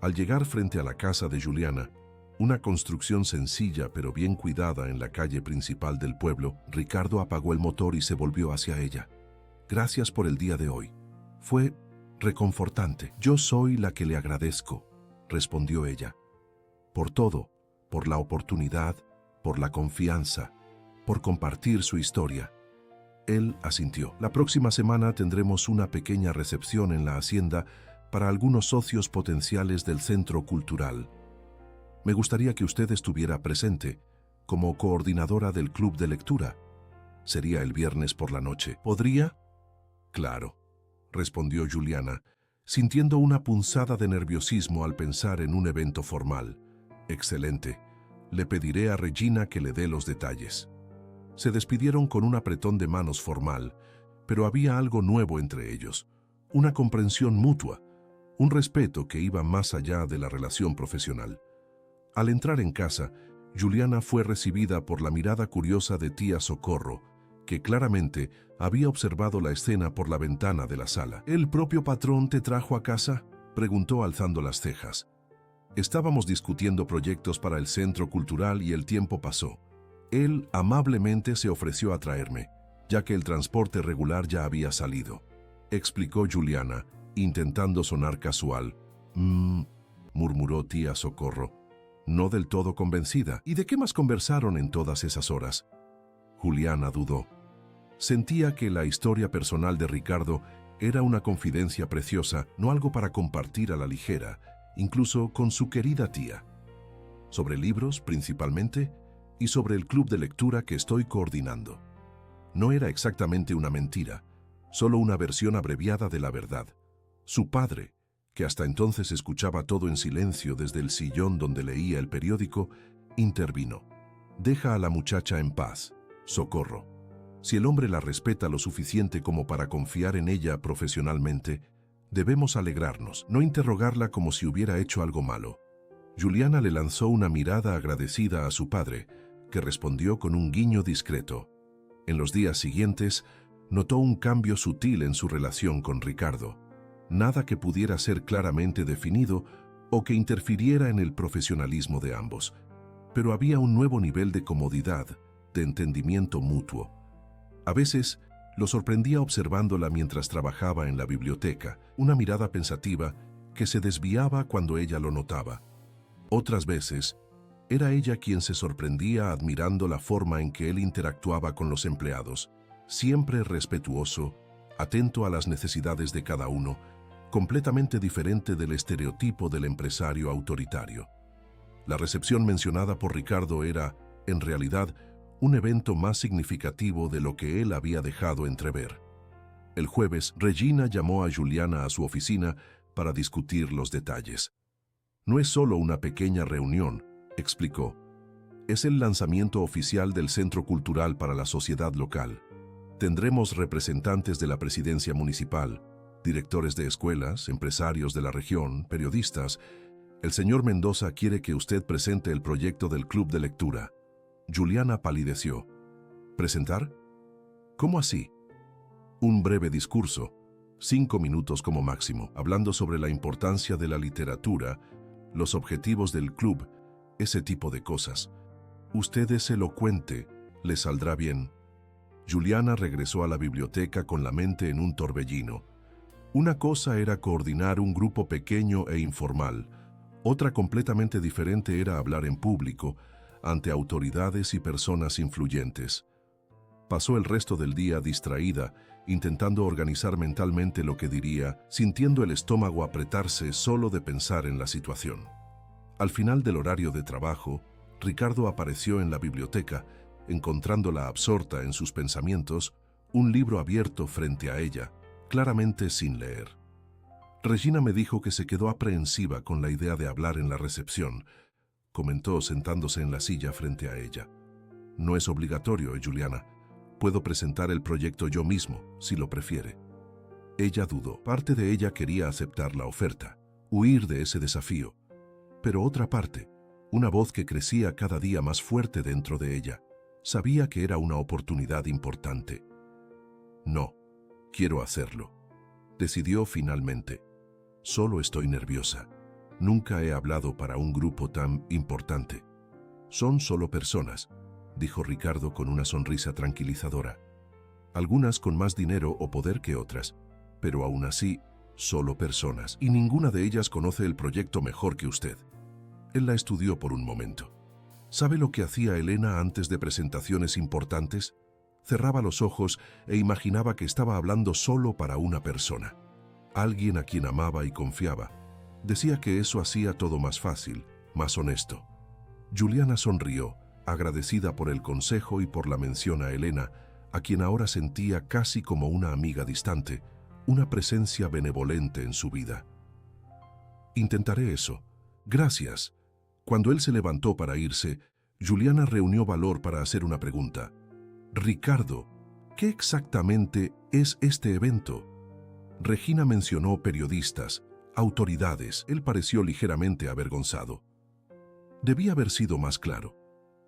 Speaker 1: Al llegar frente a la casa de Juliana, una construcción sencilla pero bien cuidada en la calle principal del pueblo, Ricardo apagó el motor y se volvió hacia ella. «Gracias por el día de hoy. Fue reconfortante». «Yo soy la que le agradezco», respondió ella. «Por todo, por la oportunidad, por la confianza, por compartir su historia». Él asintió. «La próxima semana tendremos una pequeña recepción en la hacienda para algunos socios potenciales del centro cultural. Me gustaría que usted estuviera presente, como coordinadora del club de lectura. Sería el viernes por la noche. ¿Podría?» «Claro», respondió Juliana, sintiendo una punzada de nerviosismo al pensar en un evento formal. «Excelente. Le pediré a Regina que le dé los detalles». Se despidieron con un apretón de manos formal, pero había algo nuevo entre ellos, una comprensión mutua, un respeto que iba más allá de la relación profesional. Al entrar en casa, Juliana fue recibida por la mirada curiosa de tía Socorro, que claramente había observado la escena por la ventana de la sala. «¿El propio patrón te trajo a casa?», preguntó alzando las cejas. «Estábamos discutiendo proyectos para el centro cultural y el tiempo pasó. Él amablemente se ofreció a traerme, ya que el transporte regular ya había salido», explicó Juliana, intentando sonar casual. Murmuró tía Socorro, no del todo convencida. «¿Y de qué más conversaron en todas esas horas?». Juliana dudó. Sentía que la historia personal de Ricardo era una confidencia preciosa, no algo para compartir a la ligera, incluso con su querida tía. «Sobre libros, principalmente, y sobre el club de lectura que estoy coordinando». No era exactamente una mentira, solo una versión abreviada de la verdad. Su padre, que hasta entonces escuchaba todo en silencio desde el sillón donde leía el periódico, intervino. «Deja a la muchacha en paz, Socorro. Si el hombre la respeta lo suficiente como para confiar en ella profesionalmente, debemos alegrarnos, no interrogarla como si hubiera hecho algo malo». Juliana le lanzó una mirada agradecida a su padre, que respondió con un guiño discreto. En los días siguientes, notó un cambio sutil en su relación con Ricardo. Nada que pudiera ser claramente definido o que interfiriera en el profesionalismo de ambos. Pero había un nuevo nivel de comodidad, de entendimiento mutuo. A veces, lo sorprendía observándola mientras trabajaba en la biblioteca, una mirada pensativa que se desviaba cuando ella lo notaba. Otras veces, era ella quien se sorprendía admirando la forma en que él interactuaba con los empleados, siempre respetuoso, atento a las necesidades de cada uno, completamente diferente del estereotipo del empresario autoritario. La recepción mencionada por Ricardo era, en realidad, un evento más significativo de lo que él había dejado entrever. El jueves, Regina llamó a Juliana a su oficina para discutir los detalles. «No es solo una pequeña reunión», explicó. «Es el lanzamiento oficial del Centro Cultural para la sociedad local. Tendremos representantes de la presidencia municipal, directores de escuelas, empresarios de la región, periodistas. El señor Mendoza quiere que usted presente el proyecto del club de lectura». Juliana palideció. ¿Presentar? ¿Cómo así? Un breve discurso, 5 minutos como máximo, hablando sobre la importancia de la literatura, los objetivos del club, ese tipo de cosas. Usted es elocuente, le saldrá bien. Juliana regresó a la biblioteca con la mente en un torbellino. Una cosa era coordinar un grupo pequeño e informal, otra completamente diferente era hablar en público, ante autoridades y personas influyentes. Pasó el resto del día distraída, intentando organizar mentalmente lo que diría, sintiendo el estómago apretarse solo de pensar en la situación. Al final del horario de trabajo, Ricardo apareció en la biblioteca, encontrándola absorta en sus pensamientos, un libro abierto frente a ella, claramente sin leer. Regina me dijo que se quedó aprehensiva con la idea de hablar en la recepción, comentó sentándose en la silla frente a ella. No es obligatorio, Juliana. Puedo presentar el proyecto yo mismo, si lo prefiere. Ella dudó. Parte de ella quería aceptar la oferta, huir de ese desafío. Pero otra parte, una voz que crecía cada día más fuerte dentro de ella, sabía que era una oportunidad importante. No, quiero hacerlo. Decidió finalmente. Solo estoy nerviosa. Nunca he hablado para un grupo tan importante. Son solo personas, dijo Ricardo con una sonrisa tranquilizadora. Algunas con más dinero o poder que otras, pero aún así, solo personas, y ninguna de ellas conoce el proyecto mejor que usted. Él la estudió por un momento. ¿Sabe lo que hacía Elena antes de presentaciones importantes? Cerraba los ojos e imaginaba que estaba hablando solo para una persona, alguien a quien amaba y confiaba. Decía que eso hacía todo más fácil, más honesto. Juliana sonrió, agradecida por el consejo y por la mención a Elena, a quien ahora sentía casi como una amiga distante, una presencia benevolente en su vida. Intentaré eso. Gracias. Cuando él se levantó para irse, Juliana reunió valor para hacer una pregunta. Ricardo, ¿qué exactamente es este evento? Regina mencionó periodistas, autoridades. Él pareció ligeramente avergonzado. Debía haber sido más claro.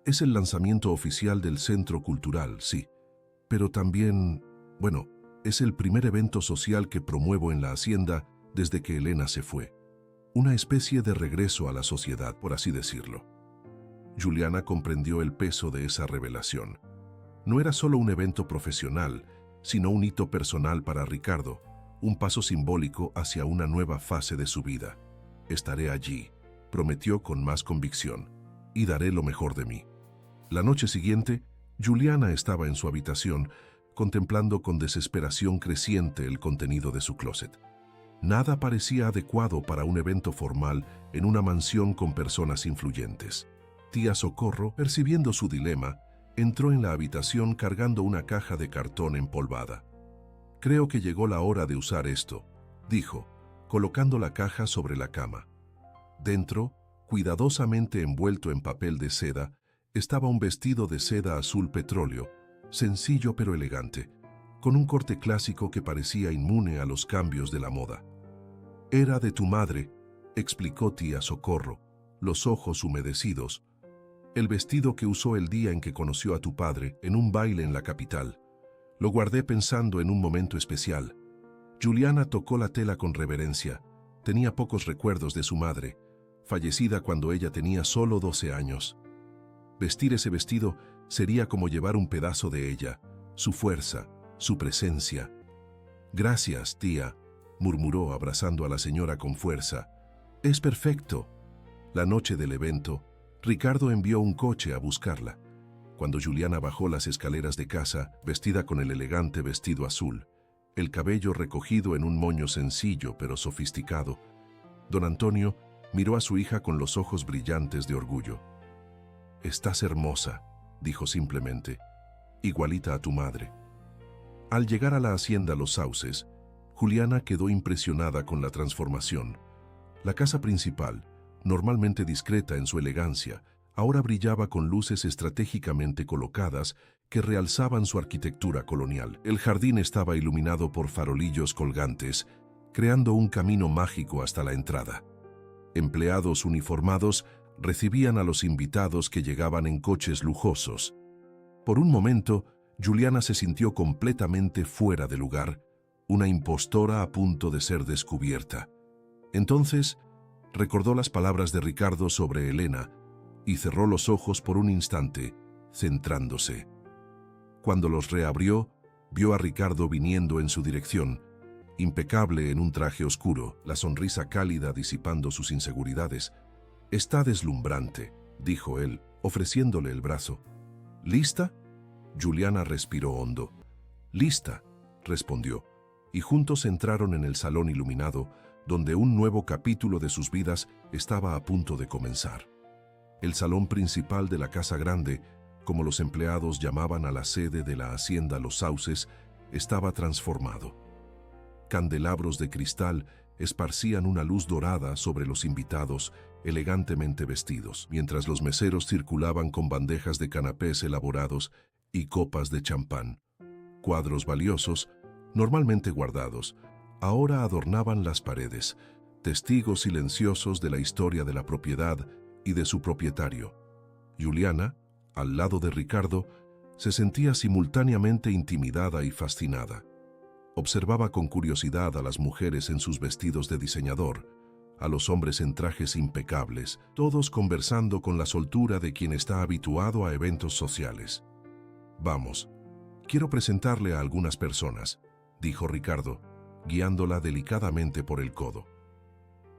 Speaker 1: Es el lanzamiento oficial del Centro Cultural, sí. Pero también, es el primer evento social que promuevo en la hacienda desde que Elena se fue. Una especie de regreso a la sociedad, por así decirlo. Juliana comprendió el peso de esa revelación. No era solo un evento profesional, sino un hito personal para Ricardo, un paso simbólico hacia una nueva fase de su vida. Estaré allí, prometió con más convicción, y daré lo mejor de mí. La noche siguiente, Juliana estaba en su habitación, contemplando con desesperación creciente el contenido de su closet. Nada parecía adecuado para un evento formal en una mansión con personas influyentes. Tía Socorro, percibiendo su dilema, entró en la habitación cargando una caja de cartón empolvada. Creo que llegó la hora de usar esto, dijo, colocando la caja sobre la cama. Dentro, cuidadosamente envuelto en papel de seda, estaba un vestido de seda azul petróleo, sencillo pero elegante, con un corte clásico que parecía inmune a los cambios de la moda. Era de tu madre, explicó tía Socorro, los ojos humedecidos. El vestido que usó el día en que conoció a tu padre en un baile en la capital. Lo guardé pensando en un momento especial. Juliana tocó la tela con reverencia. Tenía pocos recuerdos de su madre, fallecida cuando ella tenía solo 12 años. Vestir ese vestido sería como llevar un pedazo de ella, su fuerza, su presencia. Gracias, tía, murmuró abrazando a la señora con fuerza. Es perfecto. La noche del evento, Ricardo envió un coche a buscarla. Cuando Juliana bajó las escaleras de casa, vestida con el elegante vestido azul, el cabello recogido en un moño sencillo pero sofisticado, don Antonio miró a su hija con los ojos brillantes de orgullo. «Estás hermosa», dijo simplemente, «igualita a tu madre». Al llegar a la hacienda Los Sauces, Juliana quedó impresionada con la transformación. La casa principal, normalmente discreta en su elegancia, ahora brillaba con luces estratégicamente colocadas que realzaban su arquitectura colonial. El jardín estaba iluminado por farolillos colgantes, creando un camino mágico hasta la entrada. Empleados uniformados recibían a los invitados que llegaban en coches lujosos. Por un momento, Juliana se sintió completamente fuera de lugar, una impostora a punto de ser descubierta. Entonces, recordó las palabras de Ricardo sobre Elena y cerró los ojos por un instante, centrándose. Cuando los reabrió, vio a Ricardo viniendo en su dirección, impecable en un traje oscuro, la sonrisa cálida disipando sus inseguridades. «Está deslumbrante», dijo él, ofreciéndole el brazo. «¿Lista?» Juliana respiró hondo. «Lista», respondió, y juntos entraron en el salón iluminado, donde un nuevo capítulo de sus vidas estaba a punto de comenzar. El salón principal de la Casa Grande, como los empleados llamaban a la sede de la hacienda Los Sauces, estaba transformado. Candelabros de cristal esparcían una luz dorada sobre los invitados elegantemente vestidos, mientras los meseros circulaban con bandejas de canapés elaborados y copas de champán. Cuadros valiosos, normalmente guardados, ahora adornaban las paredes, testigos silenciosos de la historia de la propiedad y de su propietario. Juliana, al lado de Ricardo, se sentía simultáneamente intimidada y fascinada. Observaba con curiosidad a las mujeres en sus vestidos de diseñador, a los hombres en trajes impecables, todos conversando con la soltura de quien está habituado a eventos sociales. «Vamos, quiero presentarle a algunas personas», dijo Ricardo, guiándola delicadamente por el codo.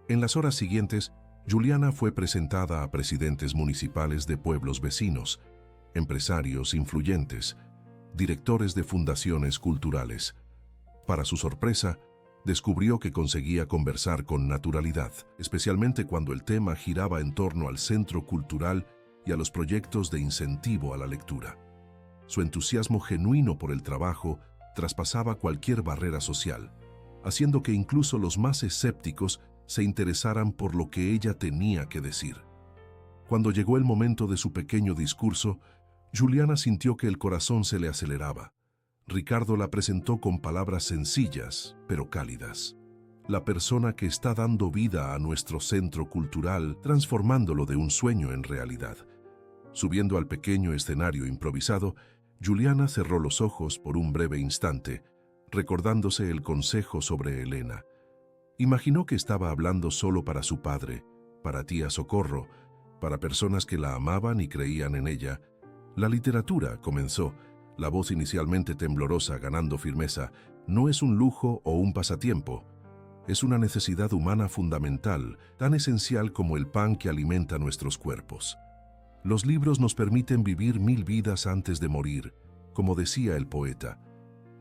Speaker 1: En las horas siguientes, Juliana fue presentada a presidentes municipales de pueblos vecinos, empresarios influyentes, directores de fundaciones culturales. Para su sorpresa, descubrió que conseguía conversar con naturalidad, especialmente cuando el tema giraba en torno al centro cultural y a los proyectos de incentivo a la lectura. Su entusiasmo genuino por el trabajo traspasaba cualquier barrera social, haciendo que incluso los más escépticos se interesaran por lo que ella tenía que decir. Cuando llegó el momento de su pequeño discurso, Juliana sintió que el corazón se le aceleraba. Ricardo la presentó con palabras sencillas, pero cálidas. La persona que está dando vida a nuestro centro cultural, transformándolo de un sueño en realidad. Subiendo al pequeño escenario improvisado, Juliana cerró los ojos por un breve instante, recordándose el consejo sobre Elena. Imaginó que estaba hablando solo para su padre, para tía Socorro, para personas que la amaban y creían en ella. La literatura, comenzó, la voz inicialmente temblorosa ganando firmeza, no es un lujo o un pasatiempo. Es una necesidad humana fundamental, tan esencial como el pan que alimenta nuestros cuerpos. Los libros nos permiten vivir 1000 vidas antes de morir, como decía el poeta.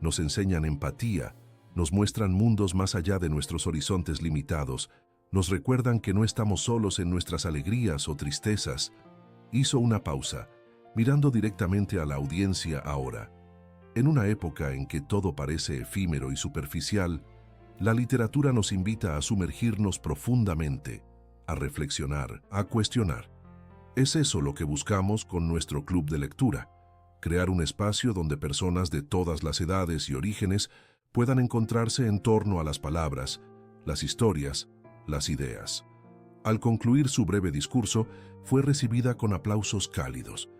Speaker 1: Nos enseñan empatía, nos muestran mundos más allá de nuestros horizontes limitados, nos recuerdan que no estamos solos en nuestras alegrías o tristezas. Hizo una pausa, mirando directamente a la audiencia ahora. En una época en que todo parece efímero y superficial, la literatura nos invita a sumergirnos profundamente, a reflexionar, a cuestionar. Es eso lo que buscamos con nuestro club de lectura, crear un espacio donde personas de todas las edades y orígenes puedan encontrarse en torno a las palabras, las historias, las ideas. Al concluir su breve discurso, fue recibida con aplausos cálidos.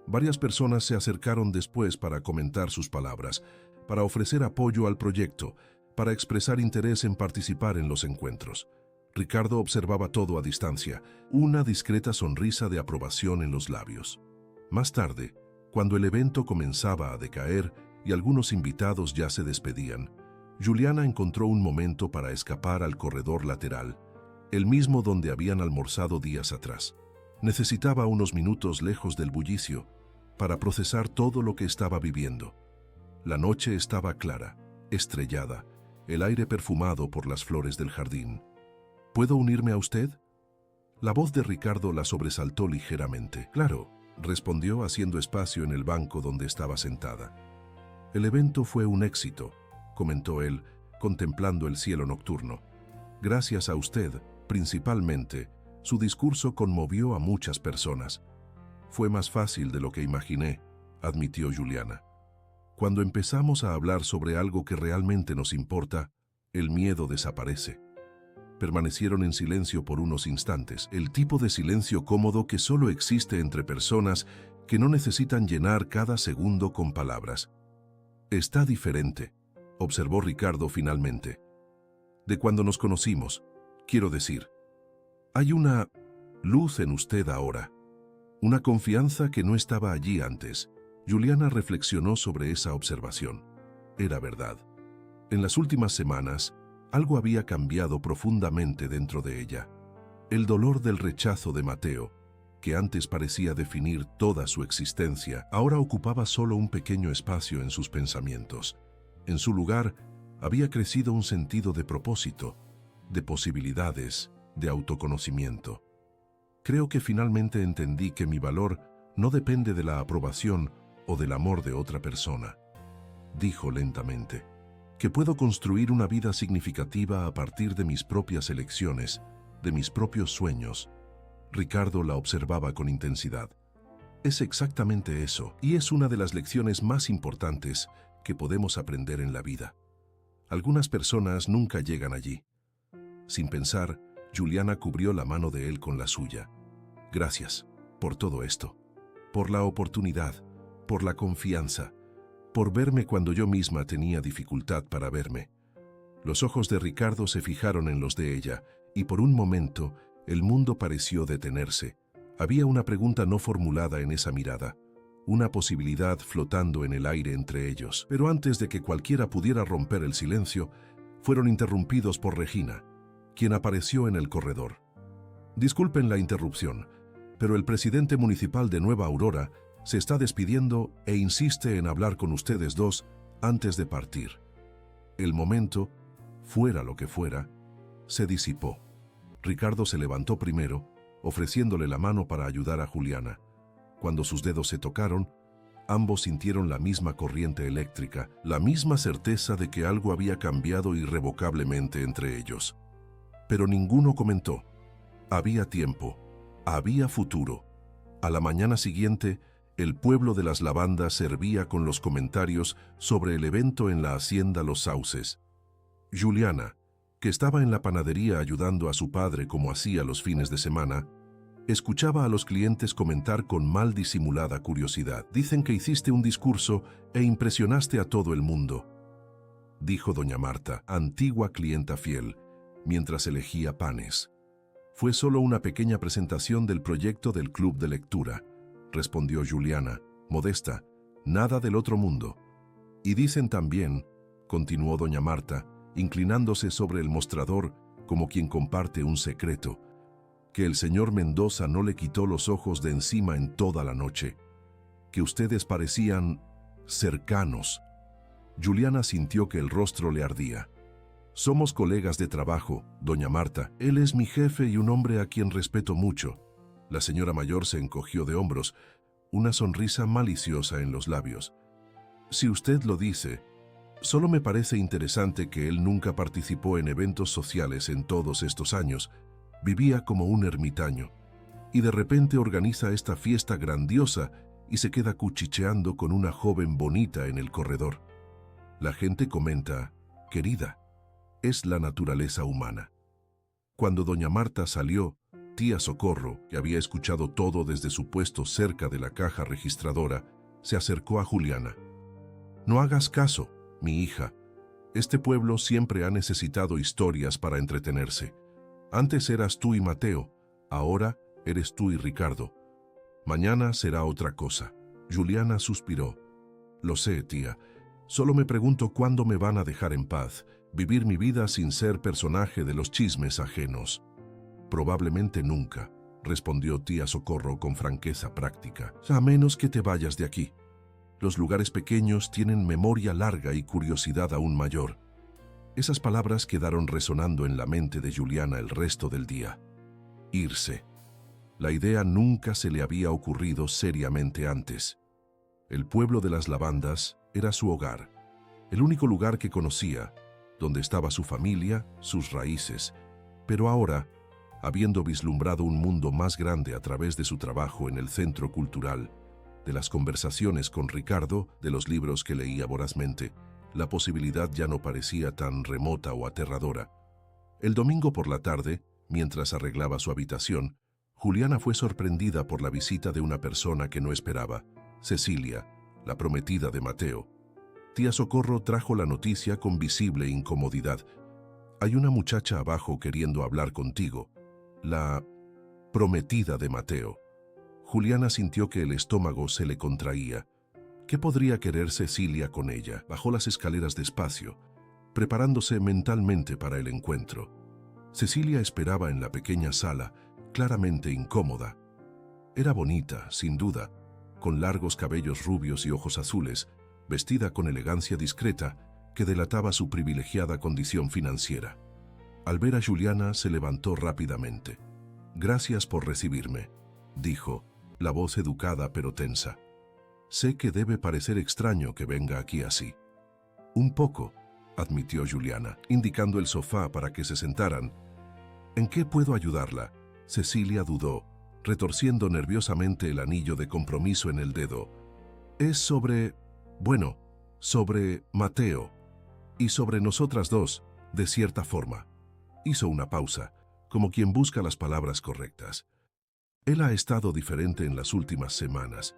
Speaker 1: Varias personas se acercaron después para comentar sus palabras, para ofrecer apoyo al proyecto, para expresar interés en participar en los encuentros. Ricardo observaba todo a distancia, una discreta sonrisa de aprobación en los labios. Más tarde, cuando el evento comenzaba a decaer y algunos invitados ya se despedían, Juliana encontró un momento para escapar al corredor lateral, el mismo donde habían almorzado días atrás. Necesitaba unos minutos lejos del bullicio para procesar todo lo que estaba viviendo. La noche estaba clara, estrellada, el aire perfumado por las flores del jardín. ¿Puedo unirme a usted? La voz de Ricardo la sobresaltó ligeramente. «Claro», respondió haciendo espacio en el banco donde estaba sentada. «El evento fue un éxito», comentó él, contemplando el cielo nocturno. «Gracias a usted, principalmente, su discurso conmovió a muchas personas». «Fue más fácil de lo que imaginé», admitió Juliana. «Cuando empezamos a hablar sobre algo que realmente nos importa, el miedo desaparece». Permanecieron en silencio por unos instantes, el tipo de silencio cómodo que solo existe entre personas que no necesitan llenar cada segundo con palabras. Está diferente, observó Ricardo finalmente. De cuando nos conocimos, quiero decir. Hay una luz en usted ahora, una confianza que no estaba allí antes. Juliana reflexionó sobre esa observación. Era verdad. En las últimas semanas, algo había cambiado profundamente dentro de ella. El dolor del rechazo de Mateo, que antes parecía definir toda su existencia, ahora ocupaba solo un pequeño espacio en sus pensamientos. En su lugar, había crecido un sentido de propósito, de posibilidades, de autoconocimiento. Creo que finalmente entendí que mi valor no depende de la aprobación o del amor de otra persona. Dijo lentamente, que puedo construir una vida significativa a partir de mis propias elecciones, de mis propios sueños. Ricardo la observaba con intensidad. Es exactamente eso, y es una de las lecciones más importantes que podemos aprender en la vida. Algunas personas nunca llegan allí. Sin pensar, Juliana cubrió la mano de él con la suya. Gracias por todo esto, por la oportunidad, por la confianza, por verme cuando yo misma tenía dificultad para verme. Los ojos de Ricardo se fijaron en los de ella, y por un momento el mundo pareció detenerse. Había una pregunta no formulada en esa mirada, una posibilidad flotando en el aire entre ellos. Pero antes de que cualquiera pudiera romper el silencio, fueron interrumpidos por Regina, quien apareció en el corredor. Disculpen la interrupción, pero el presidente municipal de Nueva Aurora se está despidiendo e insiste en hablar con ustedes dos antes de partir. El momento, fuera lo que fuera, se disipó. Ricardo se levantó primero, ofreciéndole la mano para ayudar a Juliana. Cuando sus dedos se tocaron, ambos sintieron la misma corriente eléctrica, la misma certeza de que algo había cambiado irrevocablemente entre ellos. Pero ninguno comentó. Había tiempo, había futuro. A la mañana siguiente, el pueblo de las Lavandas servía con los comentarios sobre el evento en la hacienda Los Sauces. Juliana, que estaba en la panadería ayudando a su padre como hacía los fines de semana, escuchaba a los clientes comentar con mal disimulada curiosidad. Dicen que hiciste un discurso e impresionaste a todo el mundo, dijo doña Marta, antigua clienta fiel, mientras elegía panes. Fue solo una pequeña presentación del proyecto del club de lectura, respondió Juliana, modesta, nada del otro mundo. Y dicen también, continuó doña Marta, inclinándose sobre el mostrador como quien comparte un secreto, que el señor Mendoza no le quitó los ojos de encima en toda la noche, que ustedes parecían cercanos. Juliana sintió que el rostro le ardía. Somos colegas de trabajo, doña Marta. Él es mi jefe y un hombre a quien respeto mucho. La señora mayor se encogió de hombros, una sonrisa maliciosa en los labios. Si usted lo dice, solo me parece interesante que él nunca participó en eventos sociales en todos estos años. Vivía como un ermitaño, y de repente organiza esta fiesta grandiosa y se queda cuchicheando con una joven bonita en el corredor. La gente comenta, querida, es la naturaleza humana. Cuando doña Marta salió, tía Socorro, que había escuchado todo desde su puesto cerca de la caja registradora, se acercó a Juliana. No hagas caso, mi hija. Este pueblo siempre ha necesitado historias para entretenerse. Antes eras tú y Mateo, ahora eres tú y Ricardo. Mañana será otra cosa. Juliana suspiró. Lo sé, tía. Solo me pregunto cuándo me van a dejar en paz, vivir mi vida sin ser personaje de los chismes ajenos. Probablemente nunca, respondió tía Socorro con franqueza práctica, a menos que te vayas de aquí. Los lugares pequeños tienen memoria larga y curiosidad aún mayor. Esas palabras quedaron resonando en la mente de Juliana el resto del día. Irse. La idea nunca se le había ocurrido seriamente antes. El pueblo de las Lavandas era su hogar, el único lugar que conocía, donde estaba su familia, sus raíces. Pero ahora, habiendo vislumbrado un mundo más grande a través de su trabajo en el Centro Cultural, de las conversaciones con Ricardo, de los libros que leía vorazmente, la posibilidad ya no parecía tan remota o aterradora. El domingo por la tarde, mientras arreglaba su habitación, Juliana fue sorprendida por la visita de una persona que no esperaba, Cecilia, la prometida de Mateo. Tía Socorro trajo la noticia con visible incomodidad. Hay una muchacha abajo queriendo hablar contigo, la prometida de Mateo. Juliana sintió que el estómago se le contraía. ¿Qué podría querer Cecilia con ella? Bajó las escaleras despacio, preparándose mentalmente para el encuentro. Cecilia esperaba en la pequeña sala, claramente incómoda. Era bonita, sin duda, con largos cabellos rubios y ojos azules, vestida con elegancia discreta que delataba su privilegiada condición financiera. Al ver a Juliana se levantó rápidamente. «Gracias por recibirme», dijo, la voz educada pero tensa. «Sé que debe parecer extraño que venga aquí así». «Un poco», admitió Juliana, indicando el sofá para que se sentaran. «¿En qué puedo ayudarla?». Cecilia dudó, retorciendo nerviosamente el anillo de compromiso en el dedo. «Es sobre Mateo, y sobre nosotras dos, de cierta forma». Hizo una pausa, como quien busca las palabras correctas. Él ha estado diferente en las últimas semanas,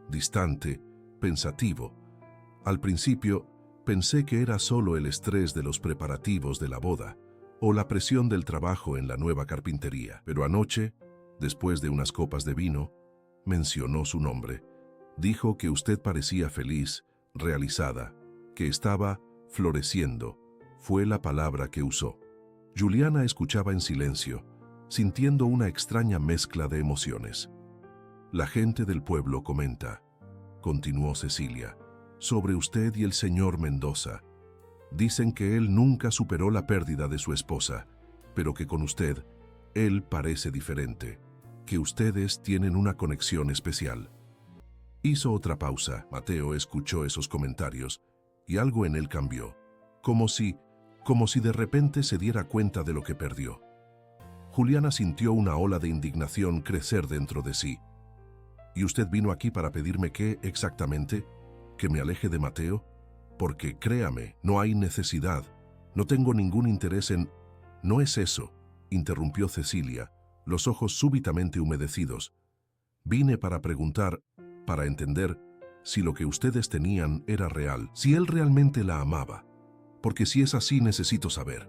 Speaker 1: distante, pensativo. Al principio, pensé que era solo el estrés de los preparativos de la boda, o la presión del trabajo en la nueva carpintería. Pero anoche, después de unas copas de vino, mencionó su nombre. Dijo que usted parecía feliz, realizada, que estaba floreciendo. Fue la palabra que usó. Juliana escuchaba en silencio, sintiendo una extraña mezcla de emociones. «La gente del pueblo comenta», continuó Cecilia, «sobre usted y el señor Mendoza. Dicen que él nunca superó la pérdida de su esposa, pero que con usted, él parece diferente, que ustedes tienen una conexión especial». Hizo otra pausa. Mateo escuchó esos comentarios y algo en él cambió, como si de repente se diera cuenta de lo que perdió. Juliana sintió una ola de indignación crecer dentro de sí. «¿Y usted vino aquí para pedirme qué exactamente? ¿Que me aleje de Mateo? Porque créame, no hay necesidad. No tengo ningún interés en...». «No es eso», interrumpió Cecilia, los ojos súbitamente humedecidos. «Vine para preguntar, para entender, si lo que ustedes tenían era real, si él realmente la amaba. Porque si es así necesito saber.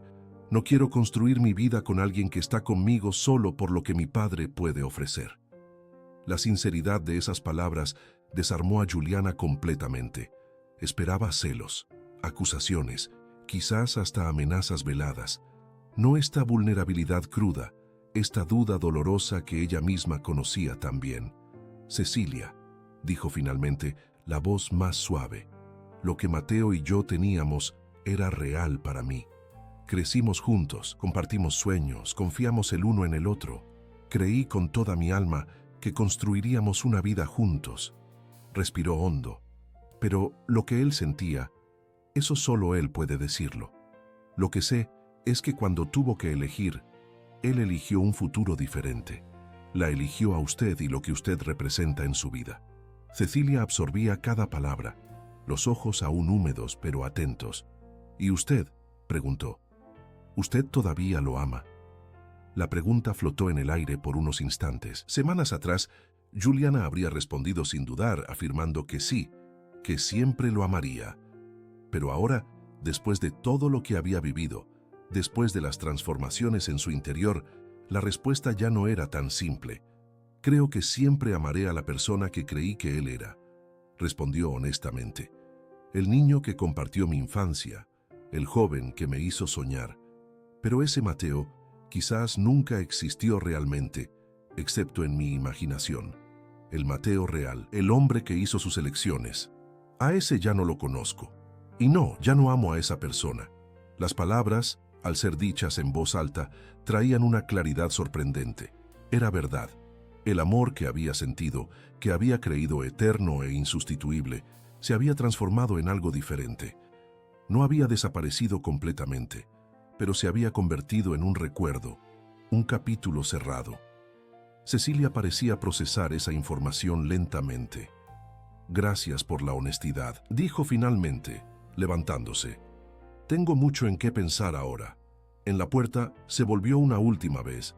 Speaker 1: No quiero construir mi vida con alguien que está conmigo solo por lo que mi padre puede ofrecer». La sinceridad de esas palabras desarmó a Juliana completamente. Esperaba celos, acusaciones, quizás hasta amenazas veladas. No esta vulnerabilidad cruda, esta duda dolorosa que ella misma conocía tan bien. «Cecilia», dijo finalmente, la voz más suave, «lo que Mateo y yo teníamos era real para mí. Crecimos juntos, compartimos sueños, confiamos el uno en el otro. Creí con toda mi alma que construiríamos una vida juntos». Respiró hondo. «Pero lo que él sentía, eso solo él puede decirlo. Lo que sé es que cuando tuvo que elegir, él eligió un futuro diferente. La eligió a usted y lo que usted representa en su vida». Cecilia absorbía cada palabra, los ojos aún húmedos pero atentos. «¿Y usted?», preguntó. «¿Usted todavía lo ama?». La pregunta flotó en el aire por unos instantes. Semanas atrás, Juliana habría respondido sin dudar, afirmando que sí, que siempre lo amaría. Pero ahora, después de todo lo que había vivido, después de las transformaciones en su interior, la respuesta ya no era tan simple. «Creo que siempre amaré a la persona que creí que él era», respondió honestamente. «El niño que compartió mi infancia, el joven que me hizo soñar. Pero ese Mateo quizás nunca existió realmente, excepto en mi imaginación. El Mateo real, el hombre que hizo sus elecciones. A ese ya no lo conozco. Y no, ya no amo a esa persona». Las palabras, al ser dichas en voz alta, traían una claridad sorprendente. Era verdad. El amor que había sentido, que había creído eterno e insustituible, se había transformado en algo diferente. No había desaparecido completamente, pero se había convertido en un recuerdo, un capítulo cerrado. Cecilia parecía procesar esa información lentamente. «Gracias por la honestidad», dijo finalmente, levantándose. «Tengo mucho en qué pensar ahora». En la puerta se volvió una última vez.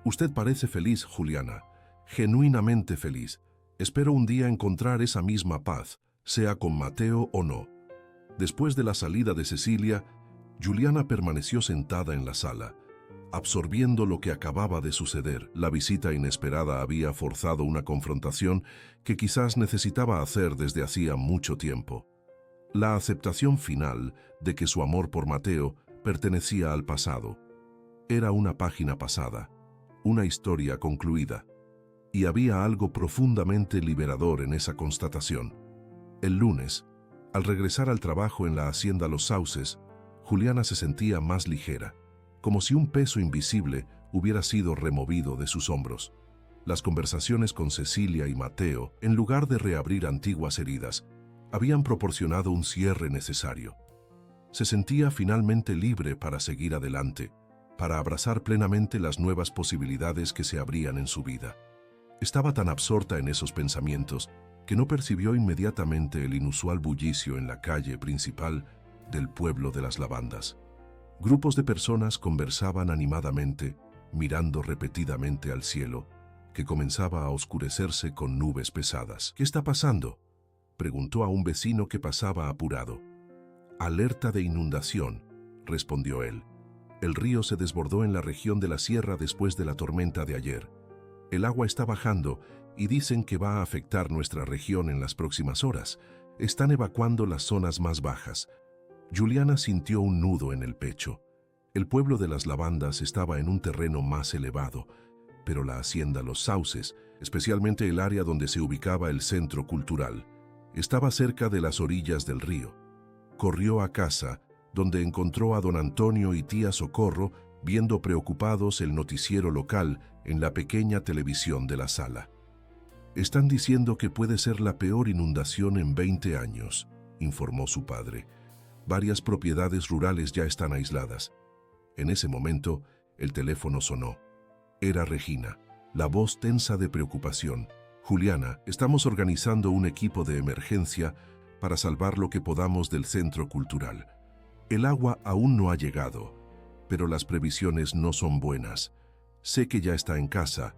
Speaker 1: Usted parece feliz, Juliana, genuinamente feliz. Espero un día encontrar esa misma paz, sea con Mateo o no. Después de la salida de Cecilia, Juliana permaneció sentada en la sala, absorbiendo lo que acababa de suceder. La visita inesperada había forzado una confrontación que quizás necesitaba hacer desde hacía mucho tiempo. La aceptación final de que su amor por Mateo pertenecía al pasado. Era una página pasada, una historia concluida, y había algo profundamente liberador en esa constatación. El lunes, al regresar al trabajo en la hacienda Los Sauces, Juliana se sentía más ligera, como si un peso invisible hubiera sido removido de sus hombros. Las conversaciones con Cecilia y Mateo, en lugar de reabrir antiguas heridas, habían proporcionado un cierre necesario. Se sentía finalmente libre para seguir adelante, para abrazar plenamente las nuevas posibilidades que se abrían en su vida. Estaba tan absorta en esos pensamientos que no percibió inmediatamente el inusual bullicio en la calle principal del pueblo de las Lavandas. Grupos de personas conversaban animadamente, mirando repetidamente al cielo, que comenzaba a oscurecerse con nubes pesadas. «¿Qué está pasando?», preguntó a un vecino que pasaba apurado. «Alerta de inundación», respondió él. «El río se desbordó en la región de la sierra después de la tormenta de ayer. El agua está bajando y dicen que va a afectar nuestra región en las próximas horas. Están evacuando las zonas más bajas». Juliana sintió un nudo en el pecho. El pueblo de las Lavandas estaba en un terreno más elevado, pero la hacienda Los Sauces, especialmente el área donde se ubicaba el centro cultural, estaba cerca de las orillas del río. Corrió a casa, donde encontró a don Antonio y tía Socorro viendo preocupados el noticiero local en la pequeña televisión de la sala. «Están diciendo que puede ser la peor inundación en 20 años», informó su padre. «Varias propiedades rurales ya están aisladas». En ese momento, el teléfono sonó. Era Regina, la voz tensa de preocupación. «Juliana, estamos organizando un equipo de emergencia para salvar lo que podamos del centro cultural. El agua aún no ha llegado, pero las previsiones no son buenas. Sé que ya está en casa,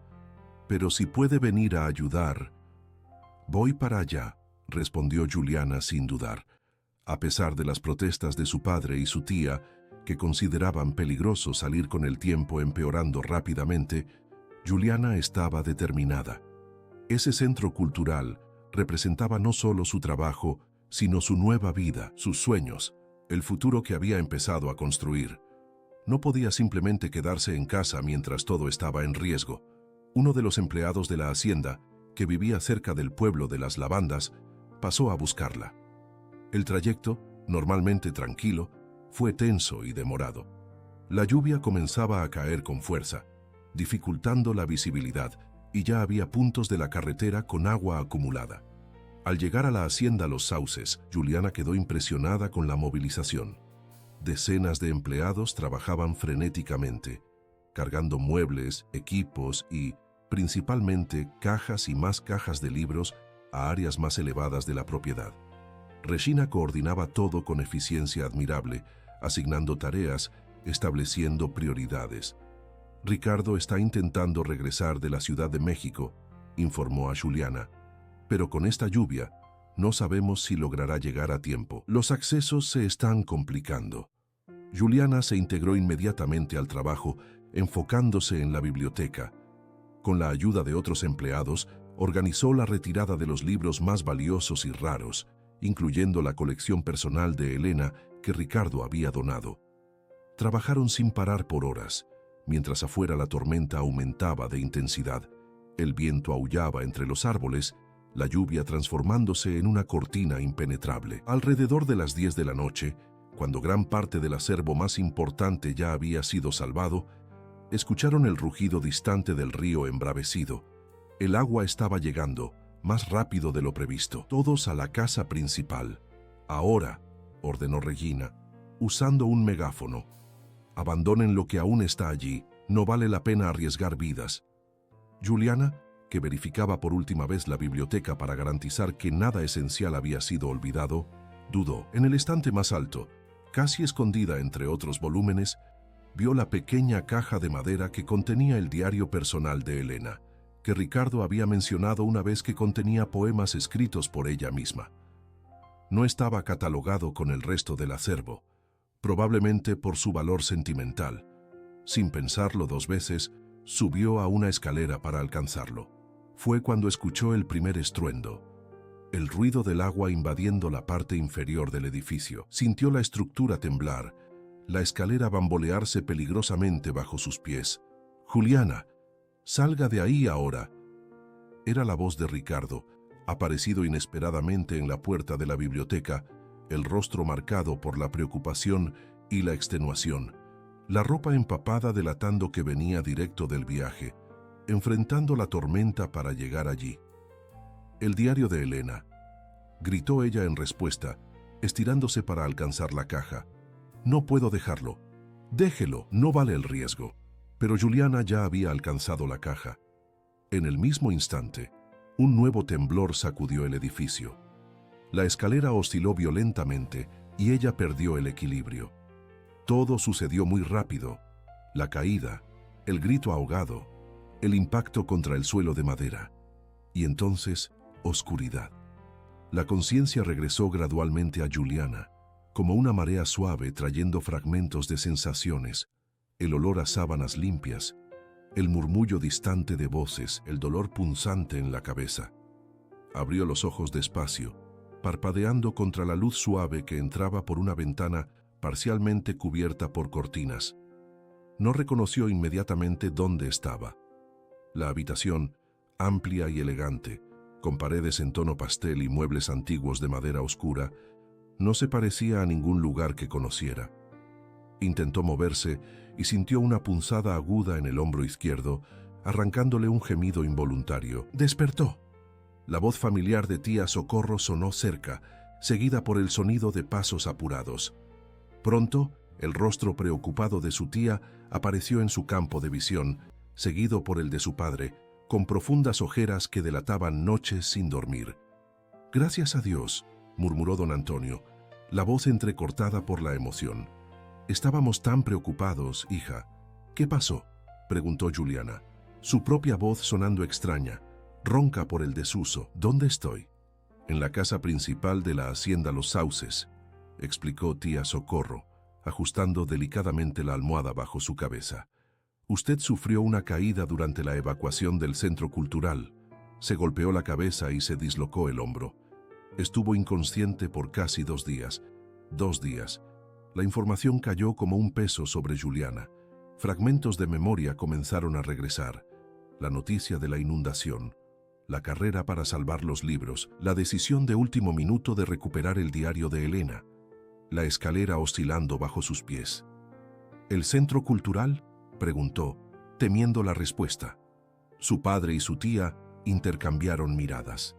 Speaker 1: pero si puede venir a ayudar». «Voy para allá», respondió Juliana sin dudar. A pesar de las protestas de su padre y su tía, que consideraban peligroso salir con el tiempo empeorando rápidamente, Juliana estaba determinada. Ese centro cultural representaba no solo su trabajo, sino su nueva vida, sus sueños, el futuro que había empezado a construir. No podía simplemente quedarse en casa mientras todo estaba en riesgo. Uno de los empleados de la hacienda, que vivía cerca del pueblo de las Lavandas, pasó a buscarla. El trayecto, normalmente tranquilo, fue tenso y demorado. La lluvia comenzaba a caer con fuerza, dificultando la visibilidad, y ya había puntos de la carretera con agua acumulada. Al llegar a la hacienda Los Sauces, Juliana quedó impresionada con la movilización. Decenas de empleados trabajaban frenéticamente, cargando muebles, equipos y, principalmente, cajas y más cajas de libros a áreas más elevadas de la propiedad. Regina coordinaba todo con eficiencia admirable, asignando tareas, estableciendo prioridades. «Ricardo está intentando regresar de la Ciudad de México», informó a Juliana, «pero con esta lluvia no sabemos si logrará llegar a tiempo. Los accesos se están complicando». Juliana se integró inmediatamente al trabajo, enfocándose en la biblioteca. Con la ayuda de otros empleados, organizó la retirada de los libros más valiosos y raros, incluyendo la colección personal de Elena que Ricardo había donado. Trabajaron sin parar por horas, mientras afuera la tormenta aumentaba de intensidad. El viento aullaba entre los árboles, la lluvia transformándose en una cortina impenetrable. Alrededor de las 10 de la noche, cuando gran parte del acervo más importante ya había sido salvado, escucharon el rugido distante del río embravecido. El agua estaba llegando, más rápido de lo previsto. «Todos a la casa principal. Ahora», ordenó Regina, usando un megáfono. «Abandonen lo que aún está allí. No vale la pena arriesgar vidas». Juliana, que verificaba por última vez la biblioteca para garantizar que nada esencial había sido olvidado, dudó. En el estante más alto, casi escondida entre otros volúmenes, vio la pequeña caja de madera que contenía el diario personal de Elena, que Ricardo había mencionado una vez que contenía poemas escritos por ella misma. No estaba catalogado con el resto del acervo, probablemente por su valor sentimental. Sin pensarlo dos veces, subió a una escalera para alcanzarlo. Fue cuando escuchó el primer estruendo, el ruido del agua invadiendo la parte inferior del edificio. Sintió la estructura temblar, la escalera bambolearse peligrosamente bajo sus pies. «Juliana, salga de ahí ahora». Era la voz de Ricardo, aparecido inesperadamente en la puerta de la biblioteca, el rostro marcado por la preocupación y la extenuación, la ropa empapada delatando que venía directo del viaje, enfrentando la tormenta para llegar allí. «El diario de Elena», gritó ella en respuesta, estirándose para alcanzar la caja. «No puedo dejarlo. Déjelo, no vale el riesgo». Pero Juliana ya había alcanzado la caja. En el mismo instante, un nuevo temblor sacudió el edificio. La escalera osciló violentamente y ella perdió el equilibrio. Todo sucedió muy rápido: la caída, el grito ahogado, el impacto contra el suelo de madera. Y entonces, oscuridad. La conciencia regresó gradualmente a Juliana, como una marea suave trayendo fragmentos de sensaciones, el olor a sábanas limpias, el murmullo distante de voces, el dolor punzante en la cabeza. Abrió los ojos despacio, parpadeando contra la luz suave que entraba por una ventana parcialmente cubierta por cortinas. No reconoció inmediatamente dónde estaba. La habitación, amplia y elegante, con paredes en tono pastel y muebles antiguos de madera oscura, no se parecía a ningún lugar que conociera. Intentó moverse y sintió una punzada aguda en el hombro izquierdo, arrancándole un gemido involuntario. Despertó. La voz familiar de tía Socorro sonó cerca, seguida por el sonido de pasos apurados. Pronto, el rostro preocupado de su tía apareció en su campo de visión, seguido por el de su padre, con profundas ojeras que delataban noches sin dormir. «Gracias a Dios», murmuró don Antonio, la voz entrecortada por la emoción. «Estábamos tan preocupados, hija». «¿Qué pasó?», preguntó Juliana, su propia voz sonando extraña, ronca por el desuso. «¿Dónde estoy?». «En la casa principal de la hacienda Los Sauces», explicó tía Socorro, ajustando delicadamente la almohada bajo su cabeza. «Usted sufrió una caída durante la evacuación del centro cultural. Se golpeó la cabeza y se dislocó el hombro. Estuvo inconsciente por casi 2 días. 2 días. La información cayó como un peso sobre Juliana. Fragmentos de memoria comenzaron a regresar. La noticia de la inundación, la carrera para salvar los libros, la decisión de último minuto de recuperar el diario de Elena, la escalera oscilando bajo sus pies. «¿El centro cultural?», preguntó, temiendo la respuesta. Su padre y su tía intercambiaron miradas.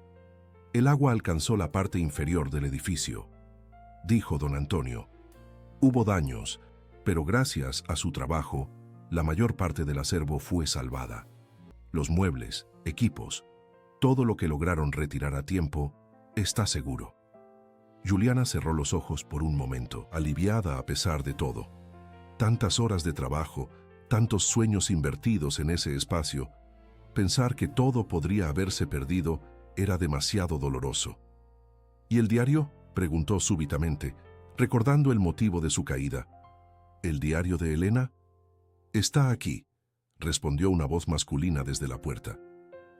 Speaker 1: «El agua alcanzó la parte inferior del edificio», dijo don Antonio. «Hubo daños, pero gracias a su trabajo, la mayor parte del acervo fue salvada. Los muebles, equipos, todo lo que lograron retirar a tiempo, está seguro». Juliana cerró los ojos por un momento, aliviada a pesar de todo. Tantas horas de trabajo, tantos sueños invertidos en ese espacio. Pensar que todo podría haberse perdido era demasiado doloroso. «¿Y el diario?», preguntó súbitamente, recordando el motivo de su caída. «¿El diario de Elena?». «Está aquí», respondió una voz masculina desde la puerta.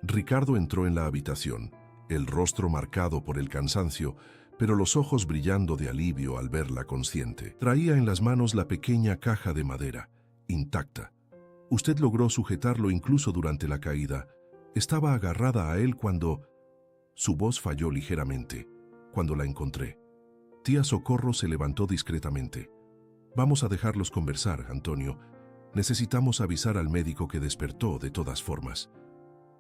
Speaker 1: Ricardo entró en la habitación, el rostro marcado por el cansancio, pero los ojos brillando de alivio al verla consciente. Traía en las manos la pequeña caja de madera, intacta. «Usted logró sujetarlo incluso durante la caída. Estaba agarrada a él cuando...». Su voz falló ligeramente. «Cuando la encontré». Tía Socorro se levantó discretamente. «Vamos a dejarlos conversar, Antonio. Necesitamos avisar al médico que despertó de todas formas».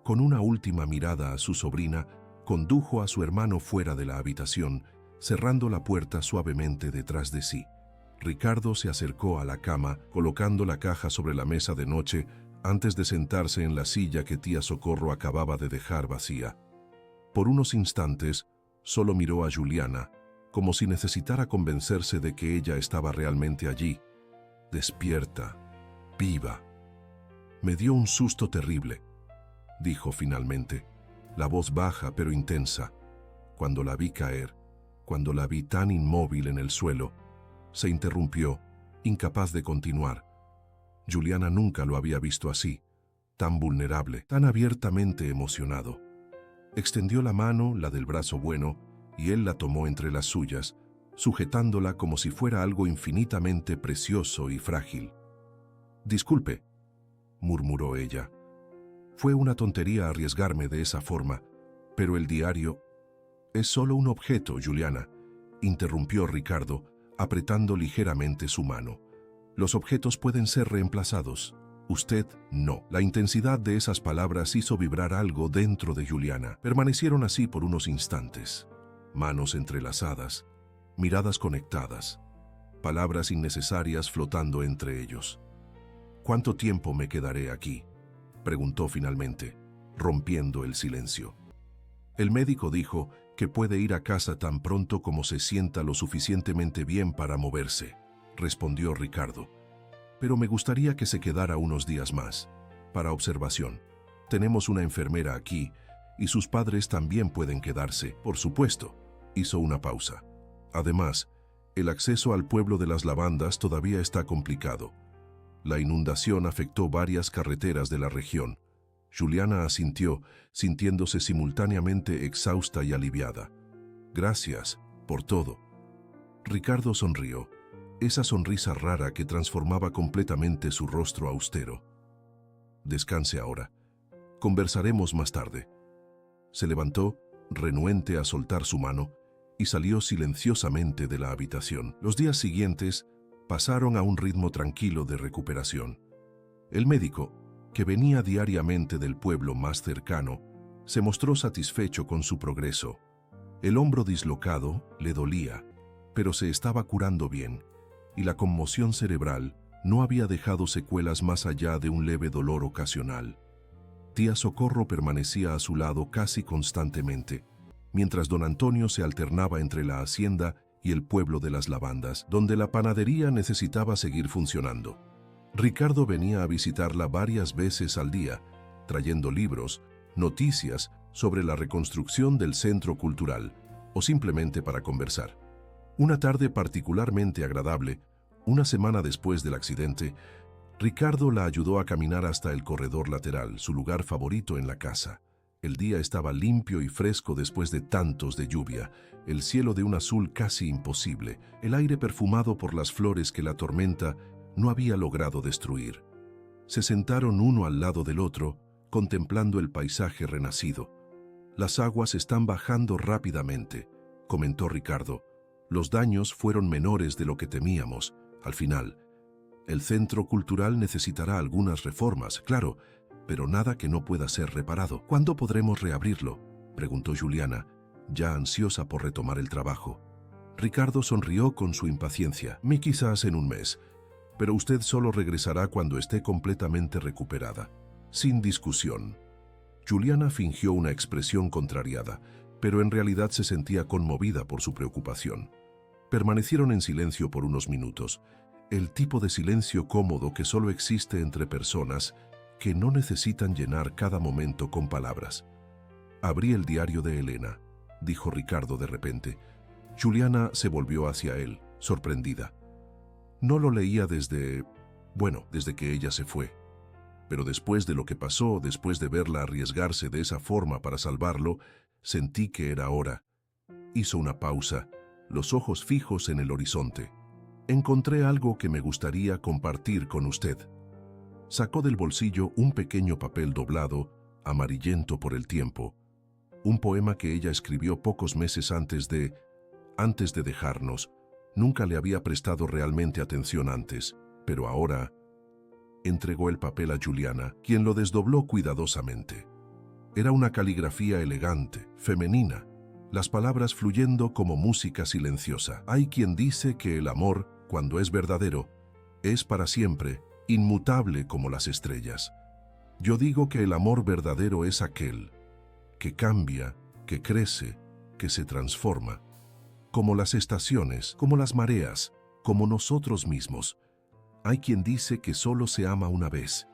Speaker 1: Con una última mirada a su sobrina, condujo a su hermano fuera de la habitación, cerrando la puerta suavemente detrás de sí. Ricardo se acercó a la cama, colocando la caja sobre la mesa de noche antes de sentarse en la silla que tía Socorro acababa de dejar vacía. Por unos instantes, solo miró a Juliana, como si necesitara convencerse de que ella estaba realmente allí, despierta, viva. Me dio un susto terrible, dijo finalmente, la voz baja pero intensa. Cuando la vi caer, cuando la vi tan inmóvil en el suelo, se interrumpió, incapaz de continuar. Juliana nunca lo había visto así, tan vulnerable, tan abiertamente emocionado. Extendió la mano, la del brazo bueno, y él la tomó entre las suyas, sujetándola como si fuera algo infinitamente precioso y frágil. «Disculpe», murmuró ella. «Fue una tontería arriesgarme de esa forma, pero el diario...» «Es solo un objeto, Juliana», interrumpió Ricardo, apretando ligeramente su mano. «Los objetos pueden ser reemplazados. Usted no». La intensidad de esas palabras hizo vibrar algo dentro de Juliana. Permanecieron así por unos instantes. Manos entrelazadas, miradas conectadas, palabras innecesarias flotando entre ellos. «¿Cuánto tiempo me quedaré aquí?», preguntó finalmente, rompiendo el silencio. El médico dijo que puede ir a casa tan pronto como se sienta lo suficientemente bien para moverse, respondió Ricardo. «Pero me gustaría que se quedara unos días más, para observación. Tenemos una enfermera aquí y sus padres también pueden quedarse, por supuesto», hizo una pausa. «Además, el acceso al pueblo de las Lavandas todavía está complicado. La inundación afectó varias carreteras de la región». Juliana asintió, sintiéndose simultáneamente exhausta y aliviada. «Gracias por todo». Ricardo sonrió, esa sonrisa rara que transformaba completamente su rostro austero. «Descanse ahora. Conversaremos más tarde». Se levantó, renuente a soltar su mano, y salió silenciosamente de la habitación. Los días siguientes pasaron a un ritmo tranquilo de recuperación. El médico, que venía diariamente del pueblo más cercano, se mostró satisfecho con su progreso. El hombro dislocado le dolía, pero se estaba curando bien, y la conmoción cerebral no había dejado secuelas más allá de un leve dolor ocasional. Tía Socorro permanecía a su lado casi constantemente, mientras don Antonio se alternaba entre la hacienda y el pueblo de las Lavandas, donde la panadería necesitaba seguir funcionando. Ricardo venía a visitarla varias veces al día, trayendo libros, noticias sobre la reconstrucción del centro cultural, o simplemente para conversar. Una tarde particularmente agradable, una semana después del accidente, Ricardo la ayudó a caminar hasta el corredor lateral, su lugar favorito en la casa. El día estaba limpio y fresco después de tantos de lluvia, el cielo de un azul casi imposible, el aire perfumado por las flores que la tormenta no había logrado destruir. Se sentaron uno al lado del otro, contemplando el paisaje renacido. «Las aguas están bajando rápidamente», comentó Ricardo. «Los daños fueron menores de lo que temíamos. Al final, el centro cultural necesitará algunas reformas, claro, pero nada que no pueda ser reparado». «¿Cuándo podremos reabrirlo?», preguntó Juliana, ya ansiosa por retomar el trabajo. Ricardo sonrió con su impaciencia. «Quizás en un mes, pero usted solo regresará cuando esté completamente recuperada». Sin discusión. Juliana fingió una expresión contrariada, pero en realidad se sentía conmovida por su preocupación. Permanecieron en silencio por unos minutos, el tipo de silencio cómodo que solo existe entre personas que no necesitan llenar cada momento con palabras. «Abrí el diario de Elena», dijo Ricardo de repente. Juliana se volvió hacia él, sorprendida. No lo leía desde que ella se fue. Pero después de lo que pasó, después de verla arriesgarse de esa forma para salvarlo, sentí que era hora. Hizo una pausa, los ojos fijos en el horizonte. «Encontré algo que me gustaría compartir con usted». Sacó del bolsillo un pequeño papel doblado, amarillento por el tiempo. Un poema que ella escribió pocos meses antes de dejarnos. Nunca le había prestado realmente atención antes, pero ahora... Entregó el papel a Juliana, quien lo desdobló cuidadosamente. Era una caligrafía elegante, femenina, las palabras fluyendo como música silenciosa. «Hay quien dice que el amor, cuando es verdadero, es para siempre, inmutable como las estrellas. Yo digo que el amor verdadero es aquel que cambia, que crece, que se transforma, como las estaciones, como las mareas, como nosotros mismos. Hay quien dice que solo se ama una vez,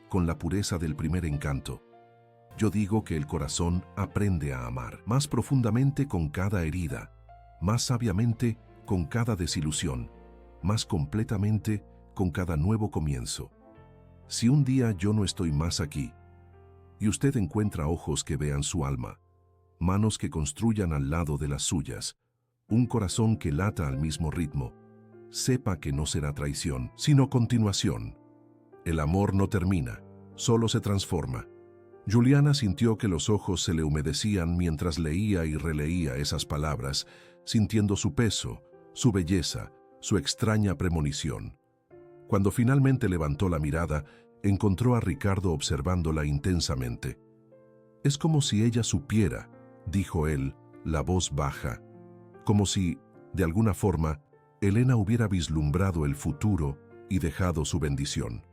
Speaker 1: con la pureza del primer encanto. Yo digo que el corazón aprende a amar más profundamente con cada herida, más sabiamente con cada desilusión, más completamente con cada nuevo comienzo. Si un día yo no estoy más aquí, y usted encuentra ojos que vean su alma, manos que construyan al lado de las suyas, un corazón que lata al mismo ritmo, sepa que no será traición, sino continuación. El amor no termina, solo se transforma. Juliana sintió que los ojos se le humedecían mientras leía y releía esas palabras, sintiendo su peso, su belleza, su extraña premonición. Cuando finalmente levantó la mirada, encontró a Ricardo observándola intensamente. «Es como si ella supiera», dijo él, la voz baja, como si, de alguna forma, Elena hubiera vislumbrado el futuro y dejado su bendición.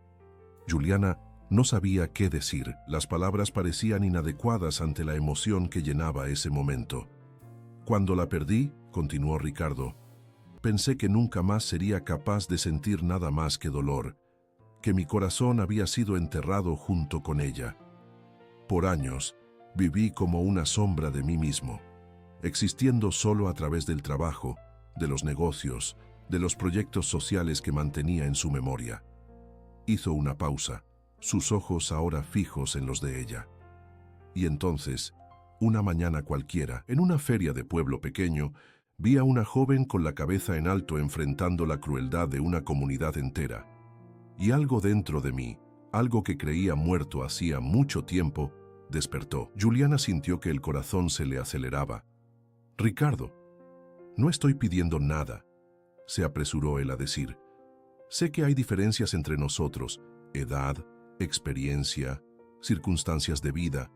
Speaker 1: Juliana no sabía qué decir. Las palabras parecían inadecuadas ante la emoción que llenaba ese momento. «Cuando la perdí», continuó Ricardo, «pensé que nunca más sería capaz de sentir nada más que dolor, que mi corazón había sido enterrado junto con ella. Por años, viví como una sombra de mí mismo, existiendo solo a través del trabajo, de los negocios, de los proyectos sociales que mantenía en su memoria». Hizo una pausa, sus ojos ahora fijos en los de ella. Y entonces, una mañana cualquiera, en una feria de pueblo pequeño, vi a una joven con la cabeza en alto enfrentando la crueldad de una comunidad entera. Y algo dentro de mí, algo que creía muerto hacía mucho tiempo, despertó. Juliana sintió que el corazón se le aceleraba. «Ricardo, no estoy pidiendo nada», se apresuró él a decir. «Sé que hay diferencias entre nosotros, edad, experiencia, circunstancias de vida.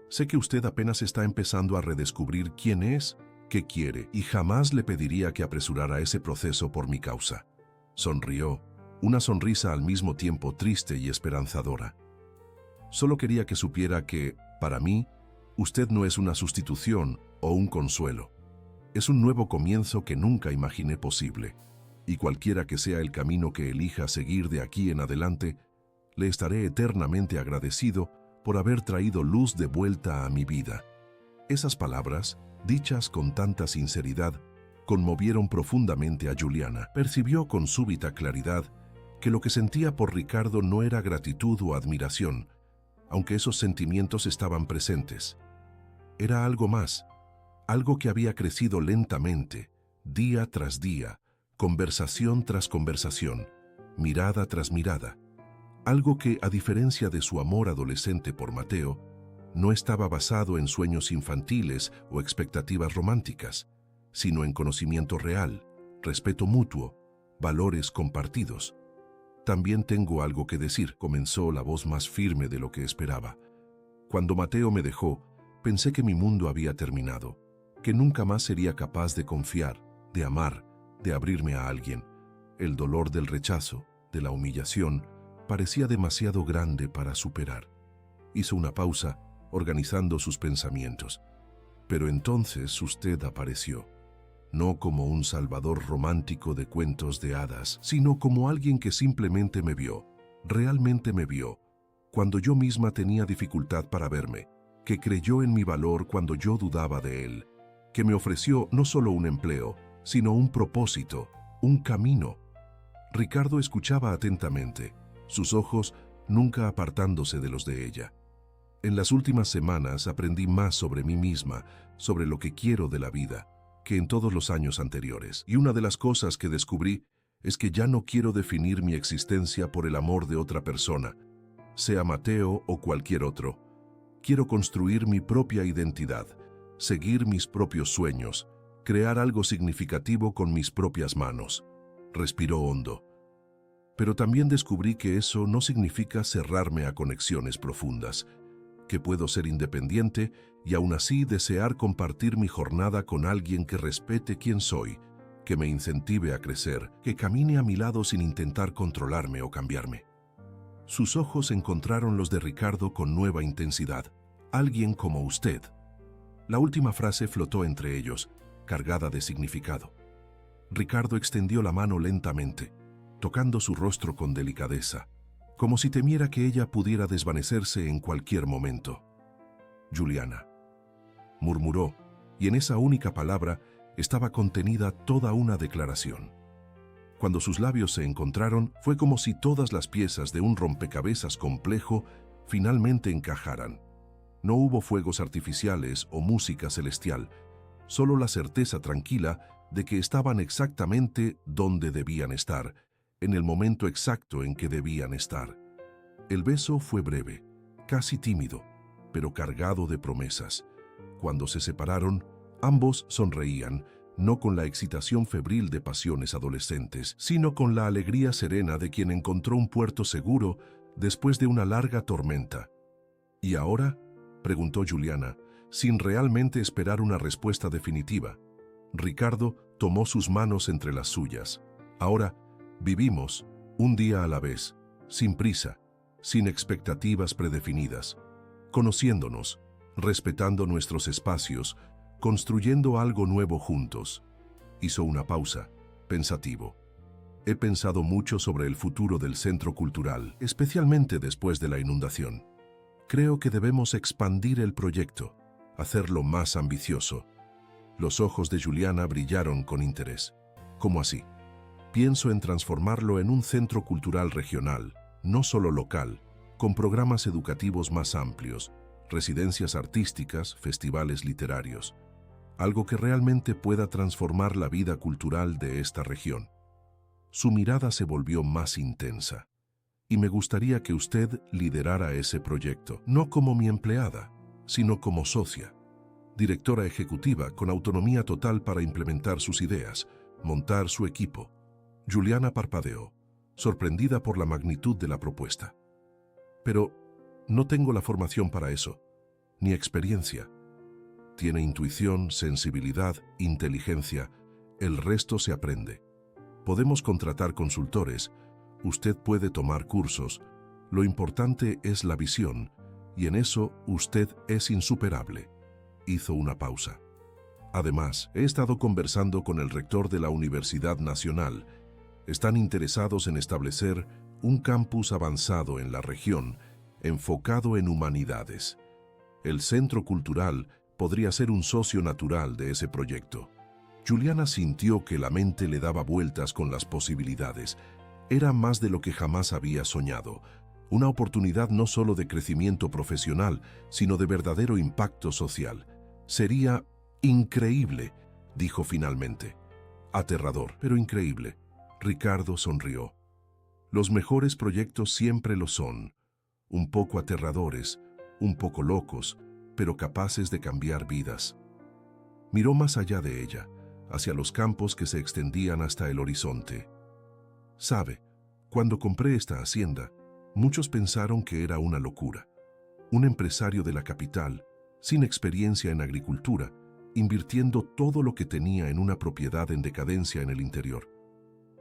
Speaker 1: Sé que usted apenas está empezando a redescubrir quién es, qué quiere, y jamás le pediría que apresurara ese proceso por mi causa». Sonrió, una sonrisa al mismo tiempo triste y esperanzadora. «Solo quería que supiera que, para mí, usted no es una sustitución o un consuelo. Es un nuevo comienzo que nunca imaginé posible, y cualquiera que sea el camino que elija seguir de aquí en adelante, le estaré eternamente agradecido por haber traído luz de vuelta a mi vida». Esas palabras, dichas con tanta sinceridad, conmovieron profundamente a Juliana. Percibió con súbita claridad que lo que sentía por Ricardo no era gratitud o admiración, aunque esos sentimientos estaban presentes. Era algo más, algo que había crecido lentamente, día tras día, conversación tras conversación, mirada tras mirada. Algo que, a diferencia de su amor adolescente por Mateo, no estaba basado en sueños infantiles o expectativas románticas, sino en conocimiento real, respeto mutuo, valores compartidos. «También tengo algo que decir», comenzó la voz más firme de lo que esperaba. «Cuando Mateo me dejó, pensé que mi mundo había terminado, que nunca más sería capaz de confiar, de amar, de abrirme a alguien. El dolor del rechazo, de la humillación, parecía demasiado grande para superar». Hizo una pausa, organizando sus pensamientos. «Pero entonces usted apareció, no como un salvador romántico de cuentos de hadas, sino como alguien que simplemente me vio, realmente me vio, cuando yo misma tenía dificultad para verme, que creyó en mi valor cuando yo dudaba de él, que me ofreció no solo un empleo, sino un propósito, un camino». Ricardo escuchaba atentamente, sus ojos nunca apartándose de los de ella. «En las últimas semanas aprendí más sobre mí misma, sobre lo que quiero de la vida, que en todos los años anteriores. Y una de las cosas que descubrí es que ya no quiero definir mi existencia por el amor de otra persona, sea Mateo o cualquier otro. Quiero construir mi propia identidad, seguir mis propios sueños, crear algo significativo con mis propias manos». Respiró hondo. «Pero también descubrí que eso no significa cerrarme a conexiones profundas, que puedo ser independiente y aún así desear compartir mi jornada con alguien que respete quién soy, que me incentive a crecer, que camine a mi lado sin intentar controlarme o cambiarme». Sus ojos encontraron los de Ricardo con nueva intensidad. «Alguien como usted». La última frase flotó entre ellos, cargada de significado. Ricardo extendió la mano lentamente. tocando su rostro con delicadeza, como si temiera que ella pudiera desvanecerse en cualquier momento. «Juliana», murmuró, y en esa única palabra estaba contenida toda una declaración. Cuando sus labios se encontraron, fue como si todas las piezas de un rompecabezas complejo finalmente encajaran. No hubo fuegos artificiales o música celestial, solo la certeza tranquila de que estaban exactamente donde debían estar, en el momento exacto en que debían estar. El beso fue breve, casi tímido, pero cargado de promesas. Cuando se separaron, ambos sonreían, no con la excitación febril de pasiones adolescentes, sino con la alegría serena de quien encontró un puerto seguro después de una larga tormenta. «¿Y ahora?», preguntó Juliana, sin realmente esperar una respuesta definitiva. Ricardo tomó sus manos entre las suyas. «Ahora vivimos, un día a la vez, sin prisa, sin expectativas predefinidas, conociéndonos, respetando nuestros espacios, construyendo algo nuevo juntos». Hizo una pausa, pensativo. «He pensado mucho sobre el futuro del centro cultural, especialmente después de la inundación. Creo que debemos expandir el proyecto, hacerlo más ambicioso». Los ojos de Juliana brillaron con interés. «¿Cómo así?». «Pienso en transformarlo en un centro cultural regional, no solo local, con programas educativos más amplios, residencias artísticas, festivales literarios. Algo que realmente pueda transformar la vida cultural de esta región». Su mirada se volvió más intensa. «Y me gustaría que usted liderara ese proyecto, no como mi empleada, sino como socia, directora ejecutiva con autonomía total para implementar sus ideas, montar su equipo». Juliana parpadeó, sorprendida por la magnitud de la propuesta. «Pero no tengo la formación para eso, ni experiencia». «Tiene intuición, sensibilidad, inteligencia. El resto se aprende. Podemos contratar consultores, usted puede tomar cursos. Lo importante es la visión, y en eso usted es insuperable». Hizo una pausa. «Además, he estado conversando con el rector de la Universidad Nacional. Están interesados en establecer un campus avanzado en la región, enfocado en humanidades. El centro cultural podría ser un socio natural de ese proyecto». Juliana sintió que la mente le daba vueltas con las posibilidades. Era más de lo que jamás había soñado. Una oportunidad no solo de crecimiento profesional, sino de verdadero impacto social. «Sería increíble», dijo finalmente. «Aterrador, pero increíble». Ricardo sonrió. «Los mejores proyectos siempre lo son. Un poco aterradores, un poco locos, pero capaces de cambiar vidas». Miró más allá de ella, hacia los campos que se extendían hasta el horizonte. «Sabe, cuando compré esta hacienda, muchos pensaron que era una locura. Un empresario de la capital, sin experiencia en agricultura, invirtiendo todo lo que tenía en una propiedad en decadencia en el interior.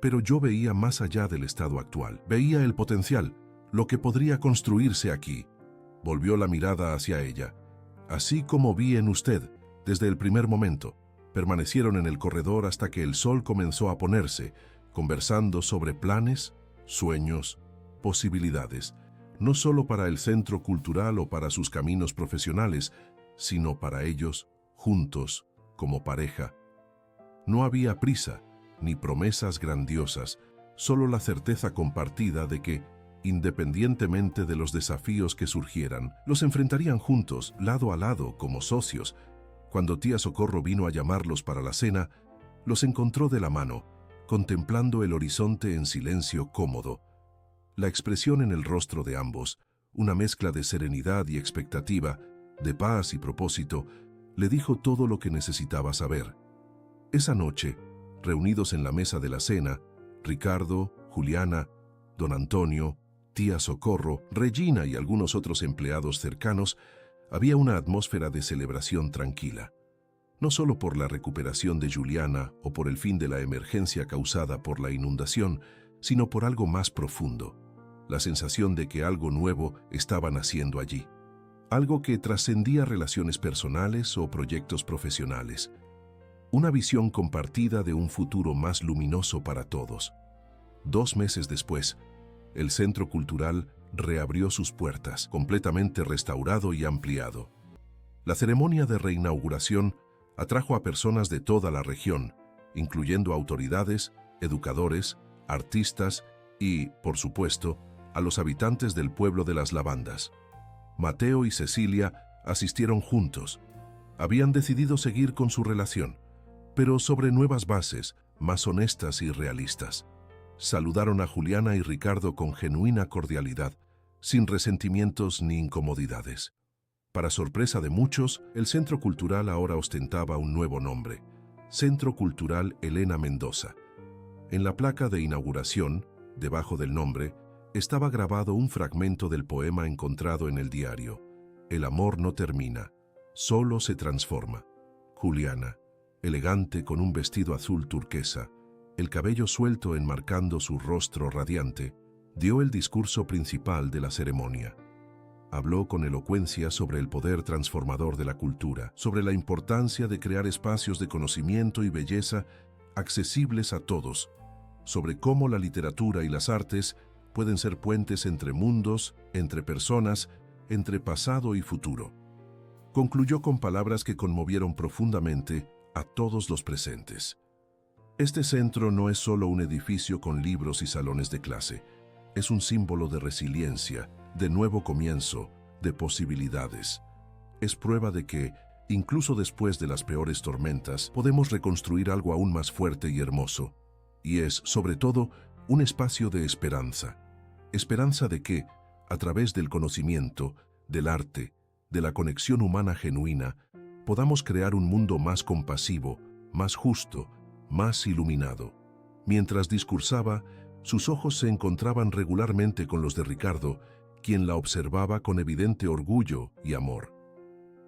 Speaker 1: Pero yo veía más allá del estado actual, veía el potencial, lo que podría construirse aquí». Volvió la mirada hacia ella. «Así como vi en usted, desde el primer momento». Permanecieron en el corredor hasta que el sol comenzó a ponerse, conversando sobre planes, sueños, posibilidades, no solo para el centro cultural o para sus caminos profesionales, sino para ellos, juntos, como pareja. No había prisa, ni promesas grandiosas, solo la certeza compartida de que, independientemente de los desafíos que surgieran, los enfrentarían juntos, lado a lado, como socios. Cuando tía Socorro vino a llamarlos para la cena, los encontró de la mano, contemplando el horizonte en silencio cómodo. La expresión en el rostro de ambos, una mezcla de serenidad y expectativa, de paz y propósito, le dijo todo lo que necesitaba saber. Esa noche, reunidos en la mesa de la cena, Ricardo, Juliana, don Antonio, tía Socorro, Regina y algunos otros empleados cercanos, había una atmósfera de celebración tranquila. No solo por la recuperación de Juliana o por el fin de la emergencia causada por la inundación, sino por algo más profundo, la sensación de que algo nuevo estaba naciendo allí. Algo que trascendía relaciones personales o proyectos profesionales. Una visión compartida de un futuro más luminoso para todos. 2 meses después, el Centro Cultural reabrió sus puertas, completamente restaurado y ampliado. La ceremonia de reinauguración atrajo a personas de toda la región, incluyendo autoridades, educadores, artistas y, por supuesto, a los habitantes del pueblo de las Lavandas. Mateo y Cecilia asistieron juntos. Habían decidido seguir con su relación, pero sobre nuevas bases, más honestas y realistas. Saludaron a Juliana y Ricardo con genuina cordialidad, sin resentimientos ni incomodidades. Para sorpresa de muchos, el Centro Cultural ahora ostentaba un nuevo nombre: Centro Cultural Elena Mendoza. En la placa de inauguración, debajo del nombre, estaba grabado un fragmento del poema encontrado en el diario: El amor no termina, solo se transforma. Juliana, elegante con un vestido azul turquesa, el cabello suelto enmarcando su rostro radiante, dio el discurso principal de la ceremonia. Habló con elocuencia sobre el poder transformador de la cultura, sobre la importancia de crear espacios de conocimiento y belleza accesibles a todos, sobre cómo la literatura y las artes pueden ser puentes entre mundos, entre personas, entre pasado y futuro. Concluyó con palabras que conmovieron profundamente a todos los presentes. Este centro no es solo un edificio con libros y salones de clase, es un símbolo de resiliencia, de nuevo comienzo, de posibilidades. Es prueba de que, incluso después de las peores tormentas, podemos reconstruir algo aún más fuerte y hermoso. Y es, sobre todo, un espacio de esperanza. Esperanza de que, a través del conocimiento, del arte, de la conexión humana genuina, podamos crear un mundo más compasivo, más justo, más iluminado. Mientras discursaba, sus ojos se encontraban regularmente con los de Ricardo, quien la observaba con evidente orgullo y amor.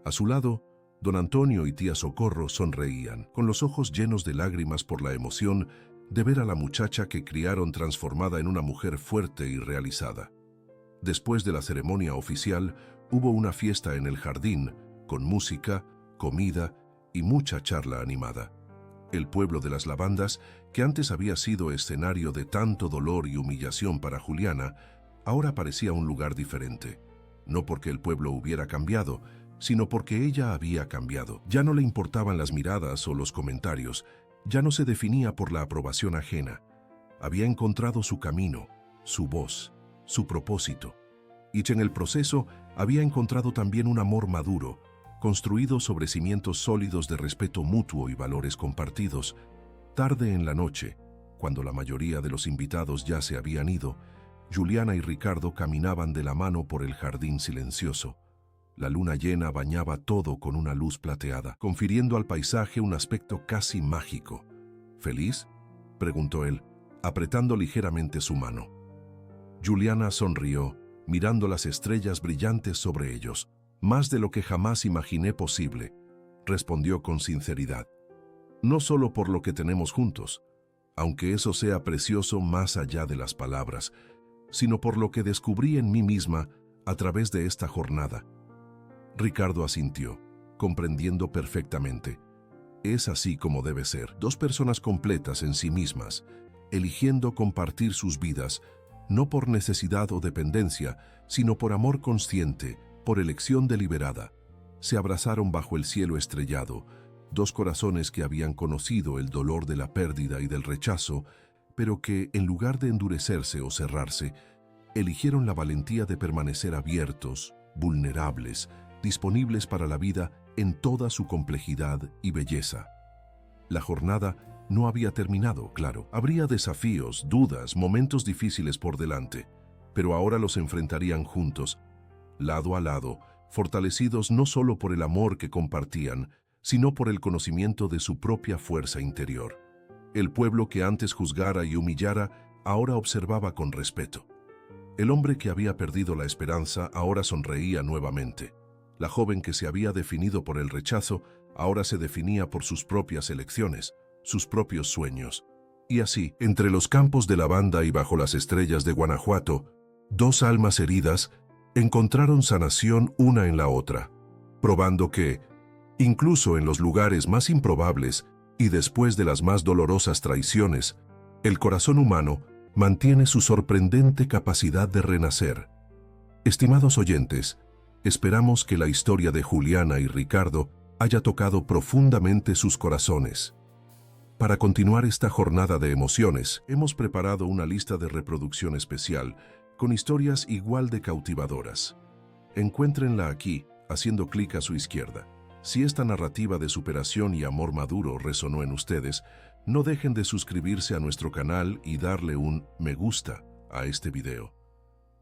Speaker 1: A su lado, don Antonio y tía Socorro sonreían, con los ojos llenos de lágrimas por la emoción de ver a la muchacha que criaron transformada en una mujer fuerte y realizada. Después de la ceremonia oficial, hubo una fiesta en el jardín, con música, comida y mucha charla animada. El pueblo de las Lavandas, que antes había sido escenario de tanto dolor y humillación para Juliana, ahora parecía un lugar diferente. No porque el pueblo hubiera cambiado, sino porque ella había cambiado. Ya no le importaban las miradas o los comentarios, ya no se definía por la aprobación ajena. Había encontrado su camino, su voz, su propósito. Y en el proceso había encontrado también un amor maduro, construido sobre cimientos sólidos de respeto mutuo y valores compartidos. Tarde en la noche, cuando la mayoría de los invitados ya se habían ido, Juliana y Ricardo caminaban de la mano por el jardín silencioso. La luna llena bañaba todo con una luz plateada, confiriendo al paisaje un aspecto casi mágico. ¿Feliz?, preguntó él, apretando ligeramente su mano. Juliana sonrió, mirando las estrellas brillantes sobre ellos. Más de lo que jamás imaginé posible, respondió con sinceridad. No solo por lo que tenemos juntos, aunque eso sea precioso más allá de las palabras, sino por lo que descubrí en mí misma a través de esta jornada. Ricardo asintió, comprendiendo perfectamente. Es así como debe ser, dos personas completas en sí mismas, eligiendo compartir sus vidas, no por necesidad o dependencia, sino por amor consciente, por elección deliberada. Se abrazaron bajo el cielo estrellado, dos corazones que habían conocido el dolor de la pérdida y del rechazo, pero que, en lugar de endurecerse o cerrarse, eligieron la valentía de permanecer abiertos, vulnerables, disponibles para la vida en toda su complejidad y belleza. La jornada no había terminado, claro. Habría desafíos, dudas, momentos difíciles por delante, pero ahora los enfrentarían juntos, lado a lado, fortalecidos no solo por el amor que compartían, sino por el conocimiento de su propia fuerza interior. El pueblo que antes juzgara y humillara, ahora observaba con respeto. El hombre que había perdido la esperanza ahora sonreía nuevamente. La joven que se había definido por el rechazo, ahora se definía por sus propias elecciones, sus propios sueños. Y así, entre los campos de lavanda y bajo las estrellas de Guanajuato, dos almas heridas encontraron sanación una en la otra, probando que, incluso en los lugares más improbables y después de las más dolorosas traiciones, el corazón humano mantiene su sorprendente capacidad de renacer. Estimados oyentes, esperamos que la historia de Juliana y Ricardo haya tocado profundamente sus corazones. Para continuar esta jornada de emociones, hemos preparado una lista de reproducción especial con historias igual de cautivadoras. Encuéntrenla aquí, haciendo clic a su izquierda. Si esta narrativa de superación y amor maduro resonó en ustedes, no dejen de suscribirse a nuestro canal y darle un me gusta a este video.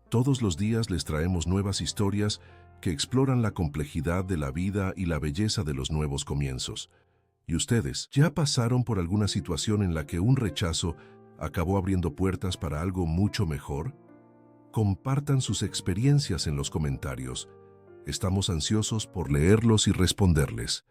Speaker 1: Todos los días les traemos nuevas historias que exploran la complejidad de la vida y la belleza de los nuevos comienzos. ¿Y ustedes ya pasaron por alguna situación en la que un rechazo acabó abriendo puertas para algo mucho mejor? Compartan sus experiencias en los comentarios. Estamos ansiosos por leerlos y responderles.